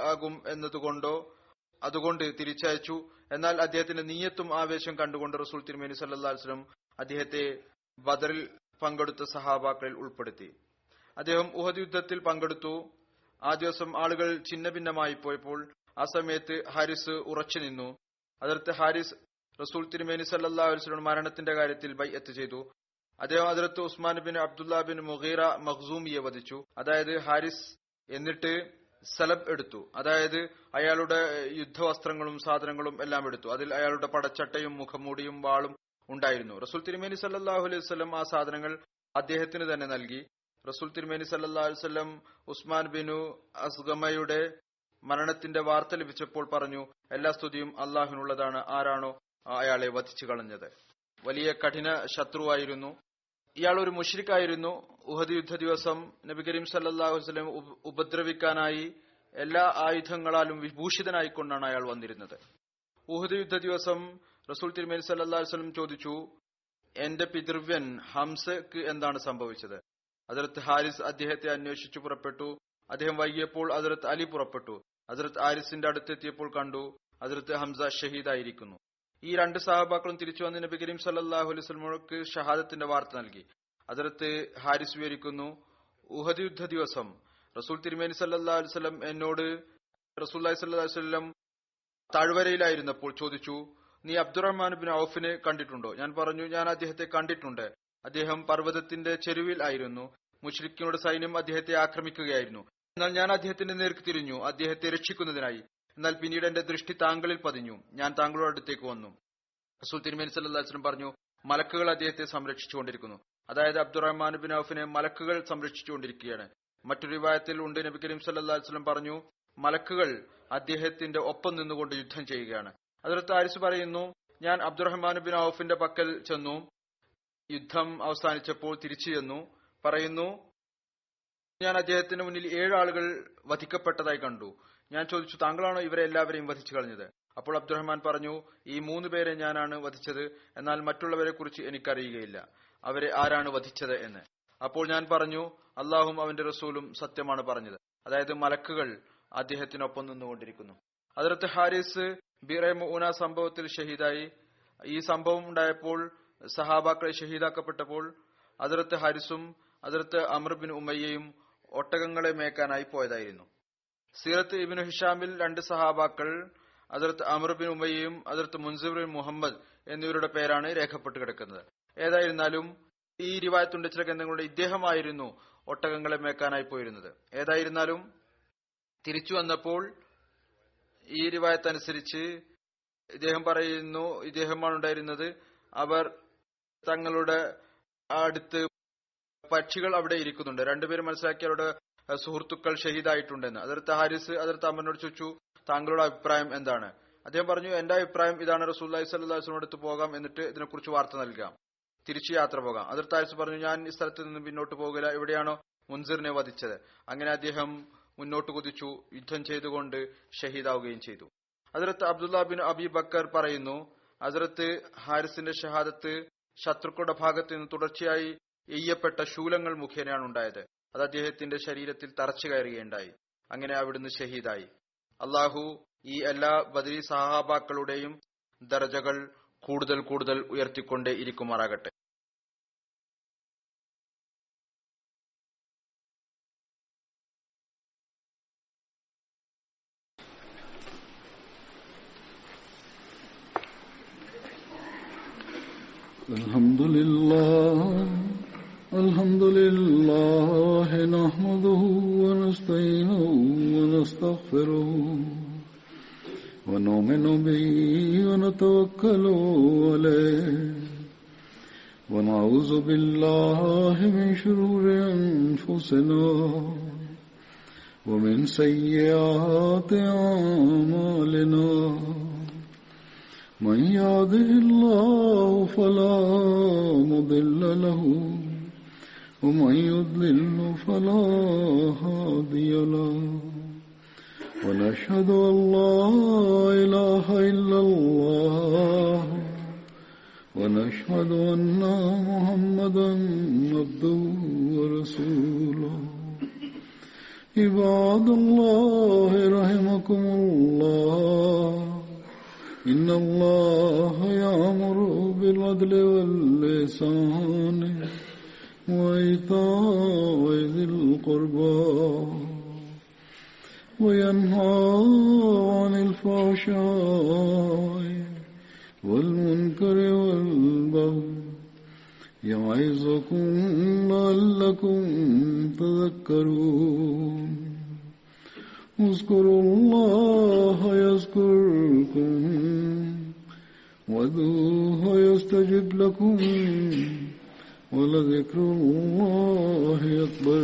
ആകും എന്നതുകൊണ്ടോ അതുകൊണ്ട് തിരിച്ചയച്ചു. എന്നാൽ അദ്ദേഹത്തിന്റെ നീയത്തും ആവേശം കണ്ടുകൊണ്ട് റസൂൽ തിരുമേനി സല്ലല്ലാഹു അലൈഹി വസല്ലം അദ്ദേഹത്തെ ബദറിൽ പങ്കെടുത്ത സഹാബാക്കളിൽ ഉൾപ്പെടുത്തി. അദ്ദേഹം ഉഹദ് യുദ്ധത്തിൽ പങ്കെടുത്തു. ആ ദിവസം ആളുകൾ ഛിന്ന ഭിന്നമായി പോയപ്പോൾ ആ സമയത്ത് ഹാരിസ് ഉറച്ചു നിന്നു. ഹദ്റത്ത് ഹാരിസ് റസൂൽ തിരുമേനി സല്ലല്ലാഹു അലൈഹി വസല്ലം മരണത്തിന്റെ കാര്യത്തിൽ ബൈഅത്ത് ചെയ്തു. അദ്ദേഹം ഹദ്റത്ത് Usman bin Abdullah bin Mughira മഖ്സൂമിയെ വധിച്ചു. അതായത് ഹാരിസ് എന്നിട്ട് സലബ് എടുത്തു. അതായത് അയാളുടെ യുദ്ധവസ്ത്രങ്ങളും സാധനങ്ങളും എല്ലാം എടുത്തു. അതിൽ അയാളുടെ പടച്ചട്ടയും മുഖംമൂടിയും വാളും ഉണ്ടായിരുന്നു. റസൂൽ തിരുമേനി സല്ലല്ലാഹു അലൈഹി വസല്ലം ആ സാധനങ്ങൾ അദ്ദേഹത്തിന് തന്നെ നൽകി. റസൂൽ തിരുമേനി സല്ലല്ലാഹു അലൈഹി വസല്ലം ഉസ്മാൻ ബിനു അസ്ഗമയുടെ മരണത്തിന്റെ വാർത്ത ലഭിച്ചപ്പോൾ പറഞ്ഞു, എല്ലാ സ്തുതിയും അള്ളാഹുവിനുള്ളതാണ്. ആരാണോ അയാളെ വധിച്ചു കളഞ്ഞത്. വലിയ കഠിന ശത്രുവായിരുന്നു ഇയാൾ. ഒരു മുശ്രിക്കായിരുന്നു. ഉഹദ് യുദ്ധ ദിവസം നബി കരീം സല്ലല്ലാഹു അലൈഹി വസല്ലം ഉപദ്രവിക്കാനായി എല്ലാ ആയുധങ്ങളാലും വിഭൂഷിതനായിക്കൊണ്ടാണ് അയാൾ വന്നിരുന്നത്. ഉഹദ് യുദ്ധ ദിവസം റസൂൽ തിരുമേനി സല്ലല്ലാഹു അലൈഹി വസല്ലം ചോദിച്ചു, എന്റെ പിതൃവ്യൻ ഹംസക്ക് എന്താണ് സംഭവിച്ചത്? ഹദ്റത്ത് ഹാരിസ് അദ്ദേഹത്തെ അന്വേഷിച്ചു പുറപ്പെട്ടു. അദ്ദേഹം വൈകിയപ്പോൾ ഹദ്റത്ത് അലി പുറപ്പെട്ടു. ഹദ്റത്ത് ഹാരിസിന്റെ അടുത്തെത്തിയപ്പോൾ കണ്ടു ഹദ്റത്ത് ഹംസ ഷഹീദായിരിക്കുന്നു. ഈ രണ്ട് സഹാബാക്കളും തിരിച്ചു വന്ന് നബി കരീം സല്ലല്ലാഹു അലൈഹി വസല്ലമക്ക് ഷഹാദത്തിന്റെ വാർത്ത നൽകി. ഹദ്റത്ത് ഹാരിസ് വിവരിക്കുന്നു, ഉഹദ് യുദ്ധ ദിവസം റസൂൽ തിരുമേനി സല്ലല്ലാഹു അലൈഹി വസല്ലം എന്നോട് റസൂലുള്ളാഹി സ്വല്ലല്ലാഹു അലൈഹി വസല്ലം താഴ്വരയിലായിരുന്നപ്പോൾ ചോദിച്ചു, നീ അബ്ദുറഹ്മാൻ ബിൻ ഔഫിനെ കണ്ടിട്ടുണ്ടോ? ഞാൻ പറഞ്ഞു, ഞാൻ അദ്ദേഹത്തെ കണ്ടിട്ടുണ്ട്. അദ്ദേഹം പർവ്വതത്തിന്റെ ചെരുവിൽ ആയിരുന്നു. മുശ്രിക്കുകളുടെ സൈന്യം അദ്ദേഹത്തെ ആക്രമിക്കുകയായിരുന്നു. എന്നാൽ ഞാൻ അദ്ദേഹത്തിന്റെ നേർക്ക് തിരിഞ്ഞു അദ്ദേഹത്തെ രക്ഷിക്കുന്നതിനായി. എന്നാൽ പിന്നീട് എന്റെ ദൃഷ്ടി താങ്കളിൽ പതിഞ്ഞു. ഞാൻ താങ്കളുടെ അടുത്തേക്ക് വന്നു. റസൂൽ തിരുമേനി സല്ലല്ലാഹു അലൈഹി വസല്ലം പറഞ്ഞു, മലക്കുകൾ അദ്ദേഹത്തെ സംരക്ഷിച്ചുകൊണ്ടിരിക്കുന്നു. അതായത് അബ്ദുറഹ്മാൻ ബിൻ ഔഫിനെ മലക്കുകൾ സംരക്ഷിച്ചുകൊണ്ടിരിക്കുകയാണ്. മറ്റൊരു റിവായത്തിൽ ഉണ്ട്, നബി കരീം സല്ലല്ലാഹു അലൈഹി വസല്ലം പറഞ്ഞു, മലക്കുകൾ അദ്ദേഹത്തിന്റെ ഒപ്പം നിന്നുകൊണ്ട് യുദ്ധം ചെയ്യുകയാണ്. ഹദ്റത്ത് ഹാരിസ് പറയുന്നു, ഞാൻ അബ്ദുറഹ്മാൻ ബിൻ ഔഫിന്റെ പക്കൽ ചെന്നു. യുദ്ധം അവസാനിച്ചപ്പോൾ തിരിച്ചു ചെന്നു. പറയുന്നു, ഞാൻ അദ്ദേഹത്തിന് മുന്നിൽ 7 ആളുകൾ വധിക്കപ്പെട്ടതായി കണ്ടു. ഞാൻ ചോദിച്ചു, താങ്കളാണോ ഇവരെ എല്ലാവരെയും വധിച്ചു കളഞ്ഞത്? അപ്പോൾ അബ്ദുറഹ്മാൻ പറഞ്ഞു, ഈ 3 പേരെ ഞാനാണ് വധിച്ചത്, എന്നാൽ മറ്റുള്ളവരെ കുറിച്ച് എനിക്കറിയുകയില്ല അവരെ ആരാണ് വധിച്ചത് എന്ന്. അപ്പോൾ ഞാൻ പറഞ്ഞു, അള്ളാഹും അവന്റെ റസൂലും സത്യമാണ് പറഞ്ഞത്, അതായത് മലക്കുകൾ അദ്ദേഹത്തിനൊപ്പം നിന്നുകൊണ്ടിരിക്കുന്നു. ഹദ്റത്ത് ഹാരിസ് ബിറെ മുഊന സംഭവത്തിൽ ഷഹീദായി. ഈ സംഭവം ഉണ്ടായപ്പോൾ സഹാബാക്കളെ ഷഹീദാക്കപ്പെട്ടപ്പോൾ ഹദ്റത്ത് ഹാരിസും ഹദ്റത്ത് അംർ ബിൻ ഉമയ്യയും ഒട്ടകങ്ങളെ മേയ്ക്കാനായി പോയതായിരുന്നു. സീറത്ത് ഇബ്നു ഹിഷാമിൽ 2 സഹാബാക്കൾ ഹദ്റത്ത് അംർ ബിൻ ഉമയ്യയും ഹദ്റത്ത് മുൻസിർ ബിൻ മുഹമ്മദ് എന്നിവരുടെ പേരാണ് രേഖപ്പെട്ട് കിടക്കുന്നത്. ഏതായിരുന്നാലും ഈ റിവായത്തുണ്ട് ചില ഗ്രന്ഥങ്ങളുടെ ഇദ്ദേഹമായിരുന്നു ഒട്ടകങ്ങളെ മേയ്ക്കാനായി പോയിരുന്നത്. ഏതായിരുന്നാലും തിരിച്ചു വന്നപ്പോൾ ഈ റിവായത്ത് അനുസരിച്ച് ഇദ്ദേഹം പറയുന്നു, ഇദ്ദേഹമാണ് ഉണ്ടായിരുന്നത്. അവർ തങ്ങളുടെ അടുത്ത് പക്ഷികൾ അവിടെ ഇരിക്കുന്നുണ്ട്. 2 പേര് മനസ്സിലാക്കി അവരുടെ സുഹൃത്തുക്കൾ ഷഹീദായിട്ടുണ്ടെന്ന്. ഹദ്റത്ത് ഹാരിസ് ഹദ്റത്ത് അമറിനോട് ചോദിച്ചു, താങ്കളുടെ അഭിപ്രായം എന്താണ്? അദ്ദേഹം പറഞ്ഞു, എന്റെ അഭിപ്രായം ഇതാണ്, റസൂലുള്ളാഹി സ്വല്ലല്ലാഹു അലൈഹി വസല്ലം അടുത്ത് പോകാം, എന്നിട്ട് ഇതിനെക്കുറിച്ച് വാർത്ത നൽകാം, തിരിച്ചു യാത്ര പോകാം. ഹദ്റത്ത് ഹാരിസ് പറഞ്ഞു, ഞാൻ ഈ സ്ഥലത്ത് നിന്ന് പിന്നോട്ട് പോകില്ല, എവിടെയാണോ മുൻസിറിനെ വധിച്ചത്. അങ്ങനെ അദ്ദേഹം മുന്നോട്ട് കുതിച്ചു, യുദ്ധം ചെയ്തുകൊണ്ട് ഷഹീദാവുകയും ചെയ്തു. ഹദ്റത്ത് അബ്ദുല്ല ബിൻ അബി ബക്കർ പറയുന്നു, ഹദ്റത്ത് ഹാരിസിന്റെ ഷഹാദത്ത് ശത്രുക്കളുടെ ഭാഗത്ത് നിന്ന് തുടർച്ചയായി എയ്യപ്പെട്ട ശൂലങ്ങൾ മുഖേനയാണ് ഉണ്ടായത്. അത് അദ്ദേഹത്തിന്റെ ശരീരത്തിൽ തറച്ചു കയറുകയുണ്ടായി. അങ്ങനെ അവിടുന്ന് ഷഹീദായി. അള്ളാഹു ഈ എല്ലാ ബദരി സഹാബാക്കളുടെയും ദർജകൾ കൂടുതൽ കൂടുതൽ ഉയർത്തിക്കൊണ്ടേ ഇരിക്കുമാറാകട്ടെ. Alhamdulillah nahmaduhu wa nasta'inuhu wa nastaghfiruhu wa nu'minu bihi wa natawakkalu alayhi wa na'udhu billahi min shururi anfusina wa min sayyiati a'malina. من يهده الله فلا مضل له ومن يضلل فلا هادي له ونشهد أن لا إله إلا الله ونشهد أن محمدا عبده ورسوله. عباد الله رحمكم الله إن الله يأمر بالعدل والإحسان وإيتاء ذي القربى وينهى عن الفحشاء والمنكر والبغي يعظكم لعلكم تذكرون. اذكروا الله يذكركم وادعوه يستجب لكم ولذكر الله أكبر.